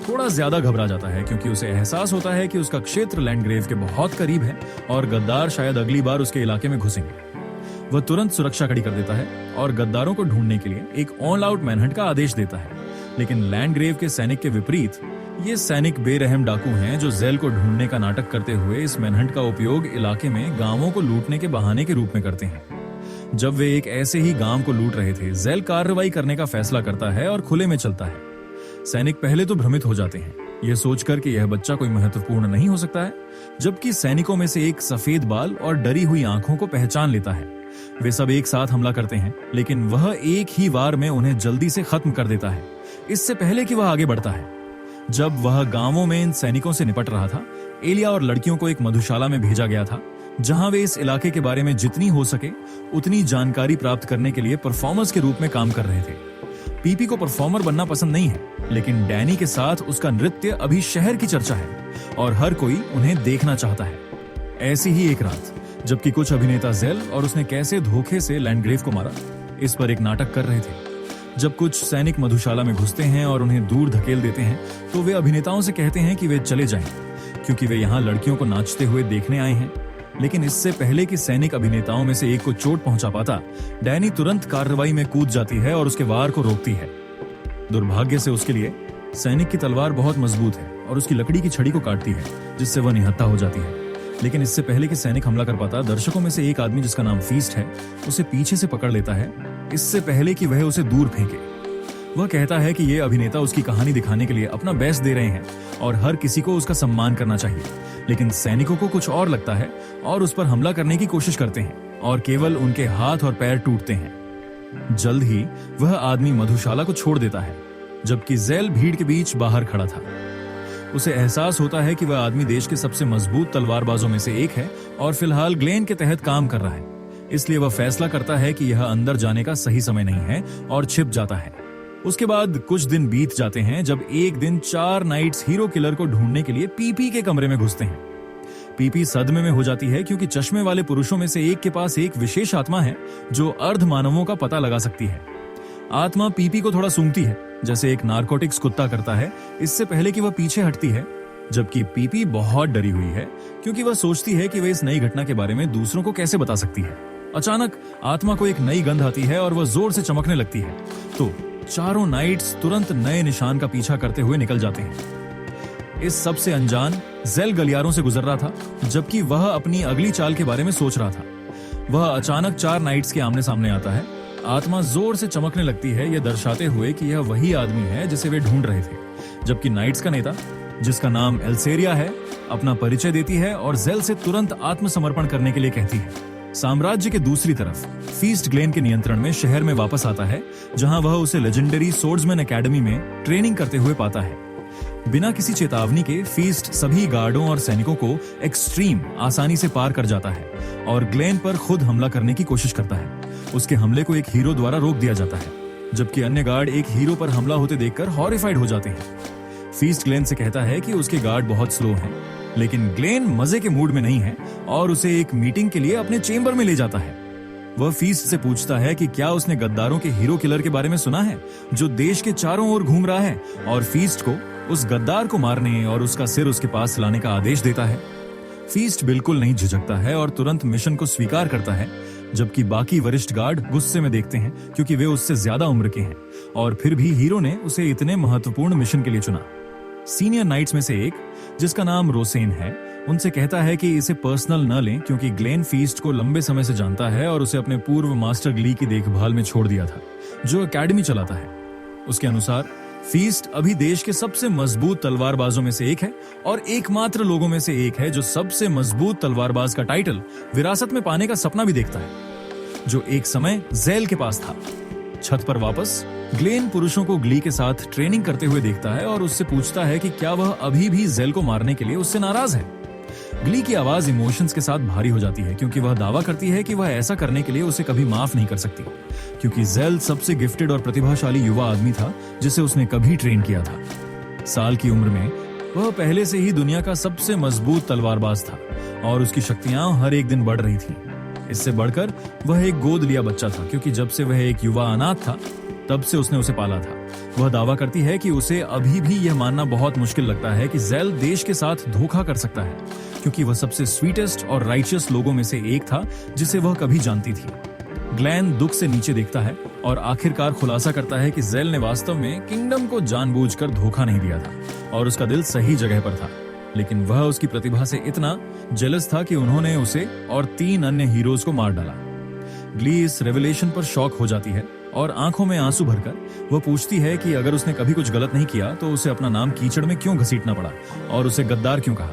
Speaker 1: थोड़ा ज्यादा घबरा जाता है, क्योंकि उसे एहसास होता है कि उसका क्षेत्र लैंडग्रेव के बहुत करीब है और गद्दार शायद अगली बार उसके इलाके में घुसेंगे। वह तुरंत सुरक्षा खड़ी कर देता है और गद्दारों को ढूंढने के लिए एक ऑल आउट मैनहंट का आदेश देता है। लेकिन लैंडग्रेव के सैनिक के विपरीत, ये सैनिक बेरहम डाकू हैं जो ज़ेल को ढूंढने का नाटक करते हुए इस मैनहंट का उपयोग इलाके में गांवों को लूटने के बहाने के रूप में करते हैं। जब वे एक ऐसे ही गांव को लूट रहे थे, ज़ेल कार्रवाई करने का फैसला करता है और खुले में चलता है। सैनिक पहले तो भ्रमित हो जाते हैं, यह सोचकर कि यह बच्चा कोई महत्वपूर्ण नहीं हो सकता है, जबकि सैनिकों में से एक सफेद बाल और डरी हुई आंखों को पहचान लेता है। वे सब एक साथ हमला करते हैं, लेकिन वह एक ही वार में उन्हें जल्दी से खत्म कर देता है, इससे पहले कि वह आगे बढ़ता है। जब वह गांवों में इन सैनिकों से निपट रहा था, एलिया और लड़कियों को एक मधुशाला में भेजा गया था, जहां वे इस इलाके के बारे में जितनी हो सके उतनी जानकारी प्राप्त करने के लिए परफॉर्मर्स के रूप में काम कर रहे थे। पीपी को परफॉर्मर बनना पसंद नहीं है, लेकिन डैनी के साथ उसका नृत्य अभी शहर की चर्चा है और हर कोई उन्हें देखना चाहता है। ऐसी ही एक रात, जबकि कुछ अभिनेता ज़ेल और उसने कैसे धोखे से लैंडग्रेव को मारा, इस पर एक नाटक कर रहे थे। जब कुछ सैनिक मधुशाला में घुसते हैं और उन्हें दूर धकेल देते हैं, तो वे अभिनेताओं से कहते हैं कि वे चले जाएं, क्योंकि वे यहाँ लड़कियों को नाचते हुए देखने आए हैं। लेकिन इससे पहले कि सैनिक अभिनेताओं में से एक को चोट पहुंचा पाता, डैनी तुरंत कार्रवाई में कूद जाती है और उसके वार को रोकती है। दुर्भाग्य से उसके लिए सैनिक की तलवार बहुत मजबूत है और उसकी लकड़ी की छड़ी को काटती है, जिससे वह निहत्था हो जाती है। लेकिन इससे पहले कि सैनिक हमला कर पाता, दर्शकों में से एक आदमी जिसका नाम फीस्ट है, उसे पीछे से पकड़ लेता है, इससे पहले कि वह उसे दूर फेंके। वह कहता है कि ये अभिनेता उसकी कहानी दिखाने के लिए अपना बेस्ट दे रहे हैं और हर किसी को उसका सम्मान करना चाहिए। लेकिन सैनिकों को कुछ और लगता है और उस पर हमला करने की कोशिश करते हैं और केवल उनके हाथ और पैर टूटते हैं। जल्द ही वह आदमी मधुशाला को छोड़ देता है, जबकि ज़ेल भीड़ के बीच बाहर खड़ा था। उसे एहसास होता है कि वह आदमी देश के सबसे मजबूत तलवारबाजों में से एक है और फिलहाल ग्लेन के तहत काम कर रहा है। इसलिए वह फैसला करता है कि यह अंदर जाने का सही समय नहीं है और छिप जाता है। उसके बाद कुछ दिन बीत जाते हैं, जब एक दिन 4 नाइट्स हीरो किलर को ढूंढने के लिए पीपी के कमरे में घुसते हैं। पीपी सदमे में हो जाती है, क्योंकि चश्मे वाले पुरुषों में से एक के पास एक विशेष आत्मा है जो अर्ध मानवों का पता लगा सकती है। आत्मा पीपी को थोड़ा सूंघती है, जैसे एक नारकोटिक्स कुत्ता करता है, इससे पहले कि वह पीछे हटती है। जबकि पीपी बहुत डरी हुई है, क्योंकि वह सोचती है कि वह इस नई घटना के बारे में दूसरों को कैसे बता सकती है। अचानक आत्मा को एक नई गंध आती है और वह जोर से चमकने लगती है, तो चारों नाइट्स तुरंत नए निशान का पीछा करते हुए निकल जाते हैं। इस सब से अनजान ज़ेल गलियारों से गुजर रहा था, जबकि वह अपनी अगली चाल के बारे में सोच रहा था। वह अचानक 4 नाइट्स के आमने सामने आता है। आत्मा जोर से चमकने लगती है, यह दर्शाते हुए कि यह वही आदमी है जिसे वे ढूंढ रहे थे। जबकि नाइट्स का नेता, जिसका नाम एल्सेरिया है, अपना परिचय देती है और ज़ेल से तुरंत आत्मसमर्पण करने के लिए कहती है। साम्राज्य के दूसरी तरफ फीस्ट ग्लेन के नियंत्रण में शहर में वापस आता है, जहां वह उसे लेजेंडरी सोर्ड्समैन एकेडमी में ट्रेनिंग करते हुए पाता है। बिना किसी चेतावनी के फीस्ट सभी गार्डों और सैनिकों को एक्सट्रीम आसानी से पार कर जाता है और ग्लेन पर खुद हमला करने की कोशिश करता है। उसके हमले को एक हीरो द्वारा रोक दिया जाता है, जबकि अन्य गार्ड एक हीरो पर हमला होते देखकर हॉरिफाइड हो जाते हैं। फीस्ट ग्लेन से कहता है कि उसके गार्ड बहुत स्लो हैं, लेकिन ग्लेन मजे के मूड में नहीं है और उसे एक मीटिंग के लिए अपने चेंबर में ले जाता है। वह फीस्ट से पूछता है कि क्या उसने गद्दारों के हीरो किलर के बारे में सुना है, जो देश के चारों ओर घूम रहा है, और फीस्ट को उस गद्दार को मारने और उसका सिर उसके पास लाने का आदेश देता है। फीस्ट बिल्कुल नहीं झिझकता है और तुरंत मिशन को स्वीकार करता है, जबकि बाकी वरिष्ठ गार्ड गुस्से में देखते हैं क्योंकि वे उससे ज्यादा उम्र के हैं और फिर भी हीरो ने उसे इतने महत्वपूर्ण मिशन के लिए चुना। सीनियर नाइट्स में से एक, जिसका नाम रोसेन है, उनसे कहता है कि इसे पर्सनल न लें क्योंकि ग्लेन फीस्ट को लंबे समय से जानता है और उसे अपने पूर्व मास्टर ग्ली की देखभाल में छोड़ दिया था, जो एकेडमी चलाता है। उसके अनुसार फीस्ट अभी देश के सबसे मजबूत तलवारबाजों में से एक है और एकमात्र लोगों में से एक है जो सबसे मजबूत तलवारबाज का टाइटल विरासत में पाने का सपना भी देखता है, जो एक समय ज़ेल के पास था। छत पर वापस ग्लेन पुरुषों को ग्ली के साथ ट्रेनिंग करते हुए देखता है और उससे पूछता है कि क्या वह अभी भी ज़ेल को मारने के लिए उससे नाराज है। ग्ली की आवाज इमोशंस के साथ भारी हो जाती है क्योंकि वह दावा करती है कि वह ऐसा करने के लिए उसे कभी माफ नहीं कर सकती, क्योंकि ज़ेल सबसे गिफ्टेड और प्रतिभाशाली युवा आदमी था जिसे उसने कभी ट्रेन किया था। साल की उम्र में वह पहले से ही दुनिया का सबसे मजबूत तलवारबाज था और उसकी शक्तियां हर एक दिन बढ़ रही थी। इससे बढ़कर वह एक गोद लिया बच्चा था, क्योंकि जब से वह एक युवा अनाथ था तब से उसने उसे पाला था। वह दावा करती है कि उसे अभी भी यह मानना बहुत मुश्किल लगता है कि ज़ेल देश के साथ धोखा कर सकता है, क्योंकि वह सबसे स्वीटेस्ट और राइचियस लोगों में से एक था जिसे वह कभी जानती थी। ग्लेन दुख से नीचे देखता है और आखिरकार खुलासा करता है कि ज़ेल ने वास्तव में किंगडम को जानबूझकर धोखा नहीं दिया था और उसका दिल सही जगह पर था, लेकिन वह उसकी प्रतिभा से इतना जेलस था कि उन्होंने उसे और 3 अन्य हीरोज को मार डाला। ग्ली इस रेवलेशन पर शॉक हो जाती है और आंखों में आंसू भरकर वह पूछती है कि अगर उसने कभी कुछ गलत नहीं किया तो उसे अपना नाम कीचड़ में क्यों घसीटना पड़ा और उसे गद्दार क्यों कहा।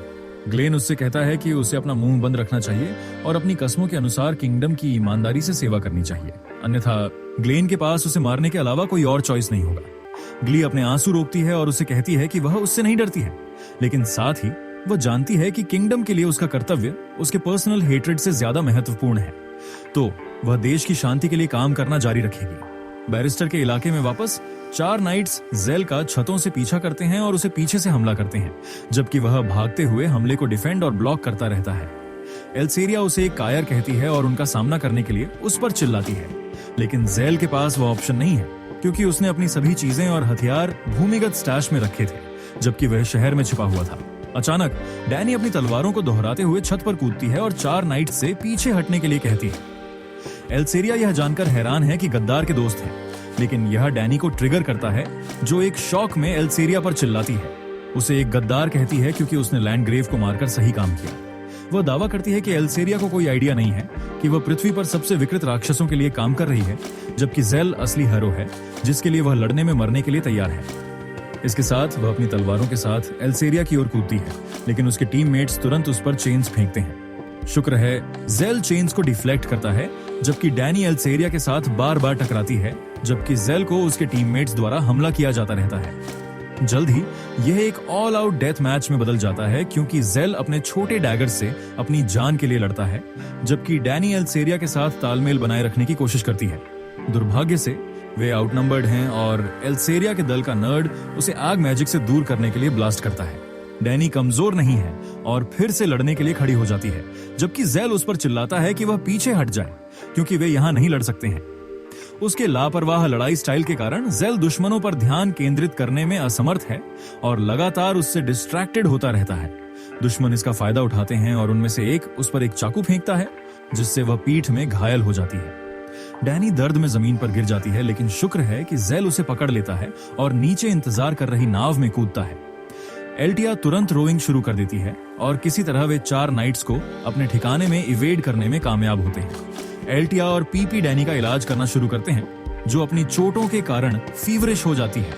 Speaker 1: ग्लेन उससे कहता है कि उसे अपना मुंह बंद रखना चाहिए और अपनी कस्मों के अनुसार किंगडम की ईमानदारी से सेवा करनी चाहिए, अन्यथा ग्लेन के पास उसे मारने के अलावा कोई और चॉइस नहीं होगा। ग्ली अपने आंसू रोकती है और उसे कहती है कि वह उससे नहीं डरती है, लेकिन साथ ही वह जानती है कि किंगडम के लिए उसका कर्तव्य उसके पर्सनल हेट्रेड से ज्यादा महत्वपूर्ण है, तो वह देश की शांति के लिए काम करना जारी रखेगी। बैरिस्टर के इलाके में वापस 4 नाइट्स ज़ेल का छतों से पीछा करते हैं और उसे पीछे से हमला करते हैं, जबकि वह भागते हुए हमले को डिफेंड और ब्लॉक करता रहता है। एल्सेरिया उसे एक कायर कहती है और उनका सामना करने के लिए उस पर चिल्लाती है, लेकिन ज़ेल के पास वह ऑप्शन नहीं है क्योंकि उसने अपनी सभी चीजें और हथियार भूमिगत स्टैश में रखे थे, जबकि वह शहर में छिपा हुआ था। अचानक डैनी अपनी तलवारों को दोहराते हुए छत पर कूदती है और 4 नाइट्स से पीछे हटने के लिए कहती है। एल्सेरिया यह जानकर हैरान है कि गद्दार के दोस्त हैं, लेकिन यह डैनी को ट्रिगर करता है, जो एक शॉक में एल्सेरिया पर चिल्लाती है। उसे एक गद्दार कहती है क्योंकि उसने लैंडग्रेव को मारकर सही काम किया। वह दावा करती है कि एल्सेरिया को कोई आइडिया नहीं है कि वह पृथ्वी पर सबसे विकृत राक्षसों के लिए काम कर रही है, जबकि ज़ेल असली हीरो है जिसके लिए वह लड़ने में मरने के लिए तैयार है। इसके साथ वह अपनी तलवारों के साथ एल्सेरिया की ओर कूदती है, लेकिन उसके टीममेट्स तुरंत उस पर चेन्स फेंकते हैं। शुक्र है ज़ेल चेन्स को डिफ्लेक्ट करता है, जबकि डैनी एल्सेरिया के साथ बार बार टकराती है, जबकि ज़ेल को उसके टीममेट्स द्वारा हमला किया जाता रहता है। जल्द ही यह एक ऑल आउट डेथ मैच में बदल जाता है, क्योंकि ज़ेल अपने छोटे डैगर से अपनी जान के लिए लड़ता है, जबकि डैनी एल्सेरिया के साथ तालमेल बनाए रखने की कोशिश करती है। दुर्भाग्य से वे आउटनंबर्ड हैं और एल्सेरिया के दल का नर्ड उसे आग मैजिक से दूर करने के लिए ब्लास्ट करता है। डैनी कमजोर नहीं है और फिर से लड़ने के लिए खड़ी हो जाती है, जबकि ज़ेल उस पर चिल्लाता है कि वह पीछे हट जाए क्योंकि वे यहां नहीं लड़ सकते हैं। उसके लापरवाह लड़ाई स्टाइल के कारण ज़ेल दुश्मनों पर ध्यान केंद्रित करने में असमर्थ है और लगातार उससे डिस्ट्रैक्टेड होता रहता है। दुश्मन इसका फायदा उठाते हैं और उनमें से एक उस पर एक चाकू फेंकता है, जिससे वह पीठ में घायल हो जाती है। डैनी दर्द में जमीन पर गिर जाती है, लेकिन शुक्र है कि ज़ेल उसे पकड़ लेता है और नीचे इंतजार कर रही नाव में कूदता है। एल्टिया तुरंत रोइंग शुरू कर देती है और किसी तरह वे 4 नाइट्स को अपने ठिकाने में इवेड करने में कामयाब होते हैं। एल्टिया और पीपी डैनी का इलाज करना शुरू करते हैं, जो अपनी चोटों के कारण फीवरिश हो जाती है,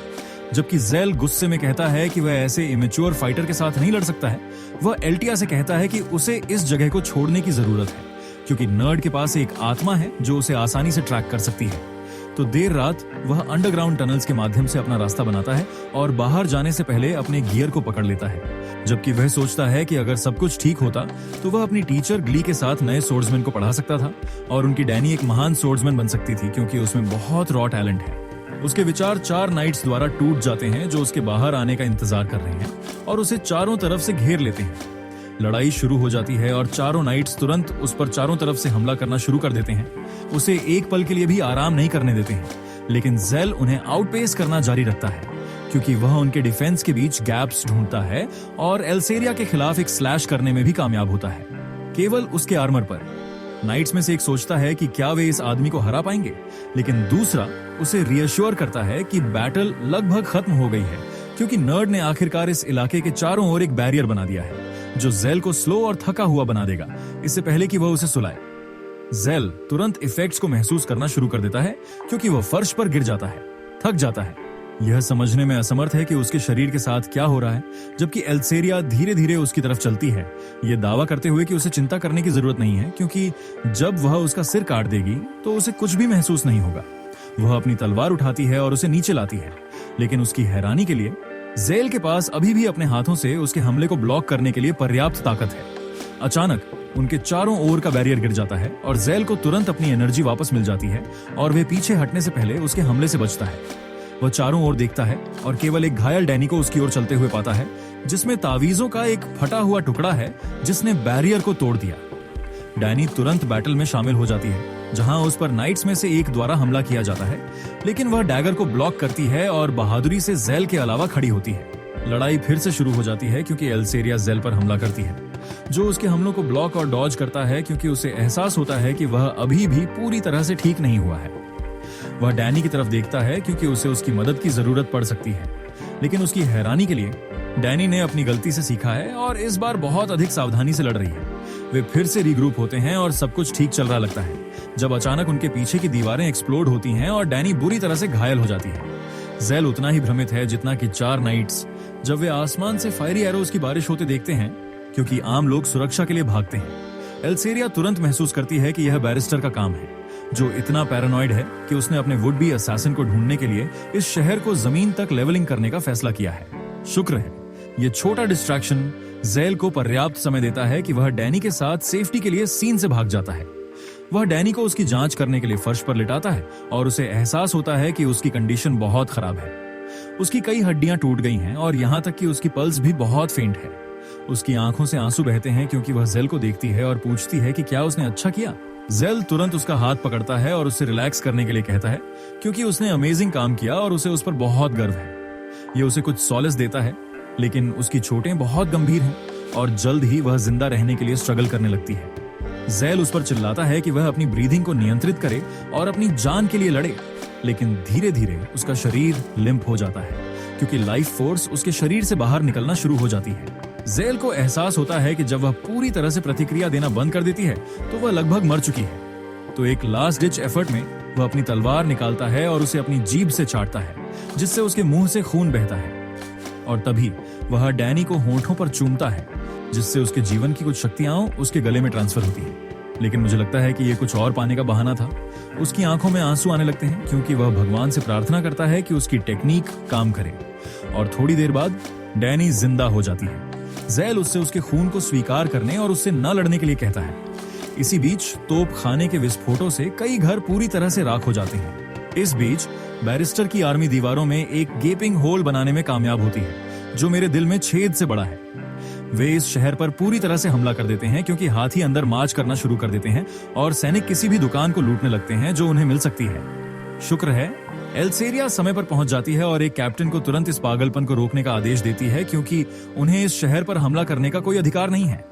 Speaker 1: जबकि ज़ेल गुस्से में कहता है कि वह ऐसे इमेच्योर फाइटर के साथ नहीं लड़ सकता है। वह एल्टिया से कहता है कि उसे इस जगह को छोड़ने की जरूरत है, क्योंकि नर्ड के पास एक आत्मा है जो उसे आसानी से ट्रैक कर सकती है। तो देर रात वह अंडरग्राउंड टनल्स के माध्यम से अपना रास्ता बनाता है और बाहर जाने से पहले अपने गियर को पकड़ लेता है, जबकि वह सोचता है कि अगर सब कुछ ठीक होता तो वह अपनी टीचर ग्ली के साथ नए सोर्ड्समैन को पढ़ा सकता था और उनकी डैनी एक महान सोर्ड्समैन बन सकती थी, क्योंकि उसमें बहुत रॉ टैलेंट है। उसके विचार 4 नाइट्स द्वारा टूट जाते हैं, जो उसके बाहर आने का इंतजार कर रहे हैं और उसे चारों तरफ से घेर लेते हैं। लड़ाई शुरू हो जाती है और चारों नाइट्स तुरंत उस पर चारों तरफ से हमला करना शुरू कर देते हैं। उसे एक पल के लिए भी आराम नहीं करने देते हैं, लेकिन ज़ेल उन्हें आउटपेस करना जारी रखता है, क्योंकि वह उनके डिफेंस के बीच गैप्स ढूंढता है और एल्सेरिया के खिलाफ एक स्लैश करने में भी कामयाब होता है, केवल उसके आर्मर पर। नाइट्स में से एक सोचता है कि क्या वे इस आदमी को हरा पाएंगे, लेकिन दूसरा उसे रियश्योर करता है कि बैटल लगभग खत्म हो गई है, क्योंकि नर्ड ने आखिरकार इस इलाके के चारों ओर एक बैरियर बना दिया है जो जेल को स्लो और थका हुआ बना देगा, इससे पहले कि वह उसे सुलाए। जेल तुरंत इफेक्ट्स को महसूस करना शुरू कर देता है, क्योंकि वह फर्श पर गिर जाता है, थक जाता है। यह समझने में असमर्थ है कि उसके शरीर के साथ क्या हो रहा है, जबकि एल्सेरिया धीरे धीरे उसकी तरफ चलती है, यह दावा करते हुए कि उसे चिंता करने की जरूरत नहीं है, क्योंकि जब वह उसका सिर काट देगी तो उसे कुछ भी महसूस नहीं होगा। वह अपनी तलवार उठाती है और उसे नीचे लाती है, लेकिन उसकी हैरानी के लिए जेल के पास अभी भी अपने हाथों से उसके हमले को ब्लॉक करने के लिए पर्याप्त ताकत है। अचानक उनके चारों ओर का बैरियर गिर जाता है और जेल को तुरंत अपनी एनर्जी वापस मिल जाती है और वे पीछे हटने से पहले उसके हमले से बचता है। वह चारों ओर देखता है और केवल एक घायल डैनी को उसकी ओर चलते हुए पाता है, जिसमें तावीजों का एक फटा हुआ टुकड़ा है जिसने बैरियर को तोड़ दिया। डैनी तुरंत बैटल में शामिल हो जाती है, जहां उस पर नाइट्स में से एक द्वारा हमला किया जाता है, लेकिन वह डैगर को ब्लॉक करती है और बहादुरी से जेल के अलावा खड़ी होती है। लड़ाई फिर से शुरू हो जाती है, क्योंकि एल्सेरिया जेल पर हमला करती है, जो उसके हमलों को ब्लॉक और डॉज करता है, क्योंकि उसे एहसास होता है कि वह अभी भी पूरी तरह से ठीक नहीं हुआ है। वह डैनी की तरफ देखता है, क्योंकि उसे उसकी मदद की जरूरत पड़ सकती है, लेकिन उसकी हैरानी के लिए डैनी ने अपनी गलती से सीखा है और इस बार बहुत अधिक सावधानी से लड़ रही है। वे फिर से रीग्रुप होते हैं और सब कुछ ठीक चल रहा लगता है, जब अचानक उनके पीछे की दीवारें एक्सप्लोड होती हैं और डैनी बुरी तरह से घायल हो जाती है। जेल उतना ही भ्रमित है जितना कि 4 नाइट्स, जब वे आसमान से फायरी एरोज की बारिश होते देखते हैं, क्योंकि आम लोग सुरक्षा के लिए भागते हैं। एल्सेरिया तुरंत महसूस करती है कि यह बैरिस्टर का काम है, जो इतना पैरानॉइड है कि उसने अपने वुड बी असैसिन को ढूंढने के लिए इस शहर को जमीन तक लेवलिंग करने का फैसला किया है। शुक्र है यह छोटा डिस्ट्रैक्शन जेल को पर्याप्त समय देता है कि वह डैनी के साथ सेफ्टी के लिए सीन से भाग जाता है। वह डैनी को उसकी जांच करने के लिए फर्श पर लिटाता है और उसे एहसास होता है कि उसकी कंडीशन बहुत खराब है। उसकी कई हड्डियां टूट गई हैं और यहां तक कि उसकी पल्स भी बहुत फेंट है। उसकी आंखों से आंसू बहते हैं, क्योंकि वह जेल को देखती है और पूछती है कि क्या उसने अच्छा किया। जेल तुरंत उसका हाथ पकड़ता है और उसे रिलैक्स करने के लिए कहता है, क्योंकि उसने अमेजिंग काम किया और उसे उस पर बहुत गर्व है। यह उसे कुछ सॉलेस देता है, लेकिन उसकी चोटें बहुत गंभीर हैं और जल्द ही वह जिंदा रहने के लिए स्ट्रगल करने लगती है। जेल उस पर चिल्लाता है कि वह अपनी ब्रीदिंग को नियंत्रित करे और अपनी जान के लिए लड़े, लेकिन धीरे धीरे उसका शरीर लिम्प हो जाता है, क्योंकि लाइफ फोर्स उसके शरीर से बाहर निकलना शुरू हो जाती है। जेल को एहसास होता है कि जब वह पूरी तरह से प्रतिक्रिया देना बंद कर देती है तो वह लगभग मर चुकी है। तो एक लास्ट डिच एफर्ट में वह अपनी तलवार निकालता है और उसे अपनी जीभ से चाटता है, जिससे उसके मुंह से खून बहता है। और तभी वह डैनी को होंठों पर चूमता है, जिससे उसके जीवन की कुछ शक्तियां उसके गले में ट्रांसफर होती है। लेकिन मुझे लगता है कि यह कुछ और पाने का बहाना था। उसकी आंखों में आंसू आने लगते हैं, क्योंकि वह भगवान से प्रार्थना करता है कि उसकी टेक्निक काम करे। और थोड़ी देर बाद डैनी जिंदा हो जाती है। जेल उससे उसके खून को स्वीकार करने और उससे न लड़ने के लिए कहता है। इसी बीच तोप खाने के विस्फोटों से कई घर पूरी तरह से राख हो जाते हैं। इस बीच बैरिस्टर की आर्मी दीवारों में एक गेपिंग होल बनाने में कामयाब होती है, जो मेरे दिल में छेद से बड़ा है। वे इस शहर पर पूरी तरह से हमला कर देते हैं, क्योंकि हाथी अंदर मार्च करना शुरू कर देते हैं और सैनिक किसी भी दुकान को लूटने लगते हैं जो उन्हें मिल सकती है। शुक्र है एल्सेरिया समय पर पहुंच जाती है और एक कैप्टन को तुरंत इस पागलपन को रोकने का आदेश देती है, क्योंकि उन्हें इस शहर पर हमला करने का कोई अधिकार नहीं है।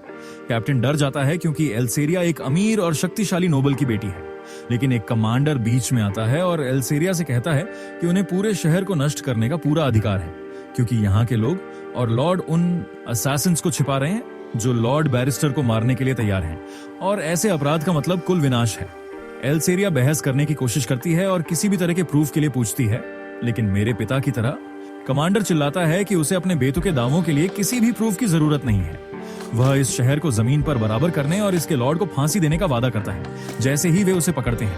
Speaker 1: कैप्टन डर जाता है, क्योंकि एल्सेरिया एक अमीर और शक्तिशाली नोबल की बेटी है। लेकिन एक कमांडर बीच में आता है और एल्सेरिया से कहता है कि उन्हें पूरे शहर को नष्ट करने का पूरा अधिकार है, क्योंकि यहाँ के लोग और लॉर्ड उन असैसिन्स को छिपा रहे हैं जो लॉर्ड बैरिस्टर को मारने के लिए तैयार हैं, और ऐसे अपराध का मतलब कुल विनाश है। एल्सेरिया बहस करने की कोशिश करती है और किसी भी तरह के प्रूफ के लिए पूछती है, लेकिन मेरे पिता की तरह कमांडर चिल्लाता है कि उसे अपने बेतुके दावों के लिए किसी भी प्रूफ की जरूरत नहीं है। वह इस शहर को जमीन पर बराबर करने और इसके लॉर्ड को फांसी देने का वादा करता है, जैसे ही वे उसे पकड़ते हैं।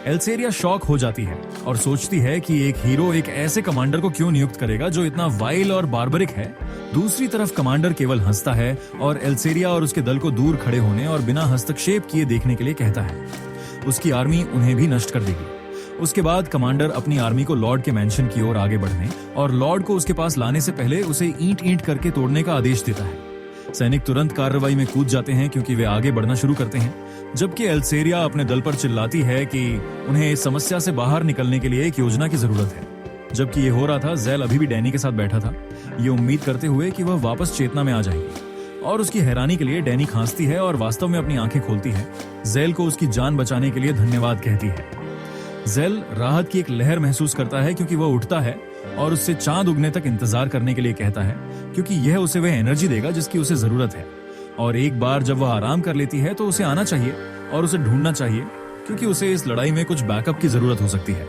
Speaker 1: एल्सेरिया शॉक हो जाती है और सोचती है कि एक हीरो एक ऐसे कमांडर को क्यों नियुक्त करेगा जो इतना वाइल और बार्बरिक है। दूसरी तरफ कमांडर केवल हंसता है और एल्सेरिया और उसके दल को दूर खड़े होने और बिना हस्तक्षेप किए देखने के लिए कहता है। उसकी आर्मी उन्हें भी नष्ट कर देगी। उसके बाद कमांडर अपनी आर्मी को लॉर्ड के मैंशन की ओर आगे बढ़ने और लॉर्ड को उसके पास लाने से पहले उसे ईंट करके तोड़ने का आदेश देता है। सैनिक तुरंत कार्रवाई में कूद जाते हैं, क्योंकि वे आगे बढ़ना शुरू करते हैं, जबकि एल्सेरिया अपने दल पर चिल्लाती है कि उन्हें इस समस्या से बाहर निकलने के लिए एक योजना की जरूरत है। जबकि ये हो रहा था, जेल अभी भी डैनी के साथ बैठा था, ये उम्मीद करते हुए कि वह वापस चेतना में आ जाएगी। और उसकी हैरानी के लिए डैनी खांसती है और वास्तव में अपनी आंखें खोलती है। जेल को उसकी जान बचाने के लिए धन्यवाद कहती है। जेल राहत की एक लहर महसूस करता है क्योंकि वह उठता है और उससे चांद उगने तक इंतजार करने के लिए कहता है, क्योंकि यह उसे वह एनर्जी देगा जिसकी उसे जरूरत है। और एक बार जब वह आराम कर लेती है तो उसे आना चाहिए और उसे ढूंढना चाहिए, क्योंकि उसे इस लड़ाई में कुछ बैकअप की जरूरत हो सकती है।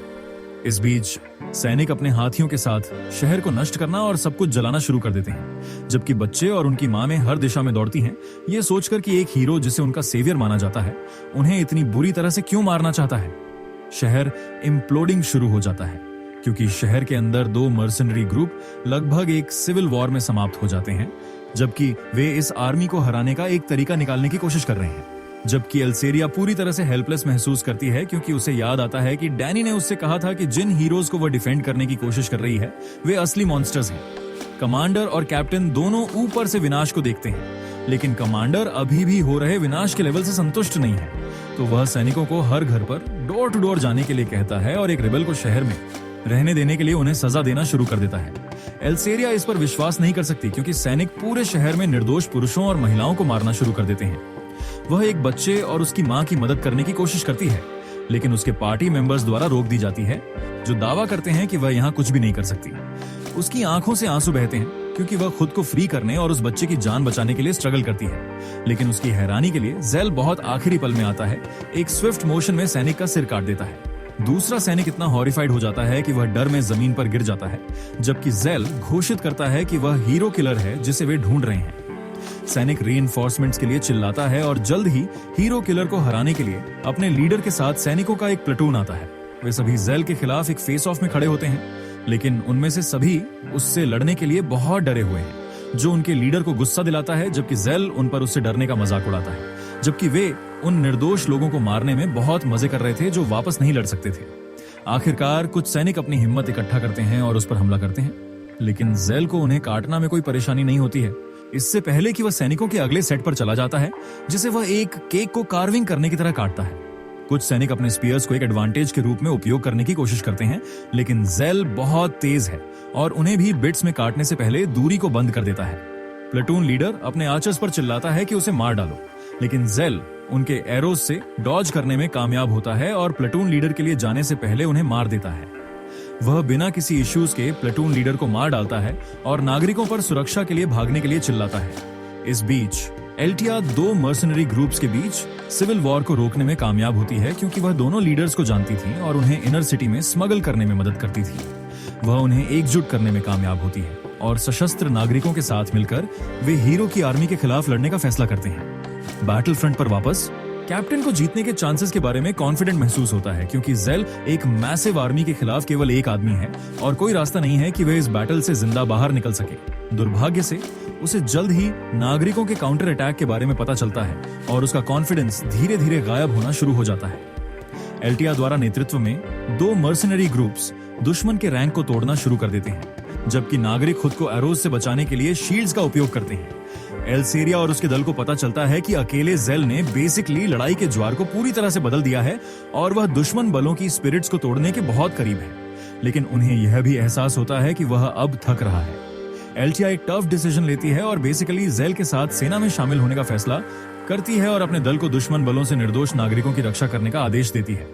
Speaker 1: इस बीच सैनिक अपने हाथियों के साथ शहर को नष्ट करना और सब कुछ जलाना शुरू कर देते हैं, जबकि बच्चे और उनकी माँ में हर दिशा में दौड़ती हैं, ये सोचकर कि एक हीरो जिसे उनका सेवियर माना जाता है उन्हें इतनी बुरी तरह से क्यों मारना चाहता है। शहर इम्प्लोडिंग शुरू हो जाता है, क्योंकि शहर के अंदर 2 मर्सनरी ग्रुप लगभग एक सिविल वॉर में समाप्त हो जाते हैं, जबकि वे इस आर्मी को हराने का एक तरीका निकालने की कोशिश कर रहे हैं। जबकि एल्सेरिया पूरी तरह से हेल्पलेस महसूस करती है, क्योंकि उसे याद आता है कि डैनी ने उससे कहा था कि जिन हीरोज को वह डिफेंड करने की कोशिश कर रही है वे असली मॉन्स्टर्स हैं। कमांडर और कैप्टन दोनों ऊपर से विनाश को देखते हैं, लेकिन कमांडर अभी भी हो रहे विनाश के लेवल से संतुष्ट नहीं है, तो वह सैनिकों को हर घर पर डोर टू डोर जाने के लिए कहता है और एक रिबेल को शहर में रहने देने के लिए उन्हें सजा देना शुरू कर देता है। एल्सेरिया इस पर विश्वास नहीं कर सकती, क्योंकि सैनिक पूरे शहर में निर्दोष पुरुषों और महिलाओं को मारना शुरू कर देते हैं। वह एक बच्चे और उसकी मां की मदद करने की कोशिश करती है, लेकिन उसके पार्टी मेंबर्स द्वारा रोक दी जाती है, जो दावा करते हैं कि वह यहाँ कुछ भी नहीं कर सकती। उसकी आंखों से आंसू बहते हैं, क्योंकि वह खुद को फ्री करने और उस बच्चे की जान बचाने के लिए स्ट्रगल करती है। लेकिन उसकी हैरानी के लिए जेल बहुत आखिरी पल में आता है, एक स्विफ्ट मोशन में सैनिक का सिर काट देता है। दूसरा सैनिक इतना हॉरिफाइड हो जाता है कि वह डर में जमीन पर गिर जाता है, जबकि जेल घोषित करता है कि वह हीरो किलर है जिसे वे ढूंढ रहे हैं। सैनिक रीइंफोर्समेंट्स के लिए चिल्लाता है और जल्द ही हीरो किलर को हराने के लिए अपने लीडर के साथ सैनिकों का एक प्लेटून आता है। वे सभी जेल के खिलाफ एक फेस ऑफ में खड़े होते हैं, लेकिन उनमें से सभी उससे लड़ने के लिए बहुत डरे हुए हैं, जो उनके लीडर को गुस्सा दिलाता है, जबकि जेल उन पर उससे डरने का मजाक उड़ाता है, जबकि वे उन निर्दोष लोगों को मारने में बहुत मजे कर रहे थे जो वापस नहीं लड़ सकते थे। आखिरकार कुछ सैनिक अपनी हिम्मत इकट्ठा करते हैं और उस पर हमला करते हैं, लेकिन जेल को उन्हें काटना में कोई परेशानी नहीं होती है। इससे पहले कि वह सैनिकों के अगले सेट पर चला जाता है, जिसे वह एक केक को कार्विंग करने की तरह काटता है। कुछ सैनिक अपने स्पीयर्स को एक एडवांटेज के रूप में उपयोग करने की कोशिश करते हैं, लेकिन जेल बहुत तेज है और उन्हें भी बिट्स में काटने से पहले दूरी को बंद कर देता है। प्लेटून लीडर अपने आर्चर्स पर चिल्लाता है कि उसे मार डालो, लेकिन जेल उनके एरोज से डॉज करने में कामयाब होता है और प्लेटून लीडर के लिए जाने से पहले उन्हें मार देता है। वह बिना किसी इश्यूज के प्लेटून लीडर को मार डालता है और नागरिकों पर सुरक्षा के लिए भागने के लिए चिल्लाता है। इस बीच एल्टिया 2 मर्सनरी ग्रुप्स के बीच सिविल वॉर को रोकने में कामयाब होती है, क्योंकि वह दोनों लीडर्स को जानती थी और उन्हें इनर सिटी में स्मगल करने में मदद करती थी। वह उन्हें एकजुट करने में कामयाब होती है और सशस्त्र नागरिकों के साथ मिलकर वे हीरो की आर्मी के खिलाफ लड़ने का फैसला करते हैं। बैटल फ्रंट पर वापस कैप्टन को जीतने के चांसेस के बारे में कॉन्फिडेंट महसूस होता है, क्योंकि जेल एक मैसिव आर्मी के खिलाफ केवल एक आदमी है और कोई रास्ता नहीं है कि वह इस बैटल से जिंदा बाहर निकल सके। दुर्भाग्य से उसे जल्द ही नागरिकों के काउंटर अटैक के बारे में पता चलता है और उसका कॉन्फिडेंस धीरे धीरे गायब होना शुरू हो जाता है। एल्टिया द्वारा नेतृत्व में 2 मर्सनरी ग्रुप्स दुश्मन के रैंक को तोड़ना शुरू कर देते हैं, जबकि नागरिक खुद को एरोज से बचाने के लिए शील्ड्स का उपयोग करते हैं। एल्सेरिया और उसके दल को पता चलता है कि अकेले जेल ने बेसिकली लड़ाई के ज्वार को पूरी तरह से बदल दिया है और वह दुश्मन बलों की स्पिरिट्स को तोड़ने के बहुत करीब है, लेकिन उन्हें यह भी एहसास होता है कि वह अब थक रहा है। एल्टिया एक टफ डिसीजन लेती है और बेसिकली जेल के साथ सेना में शामिल होने का फैसला करती है और अपने दल को दुश्मन बलों से निर्दोष नागरिकों की रक्षा करने का आदेश देती है।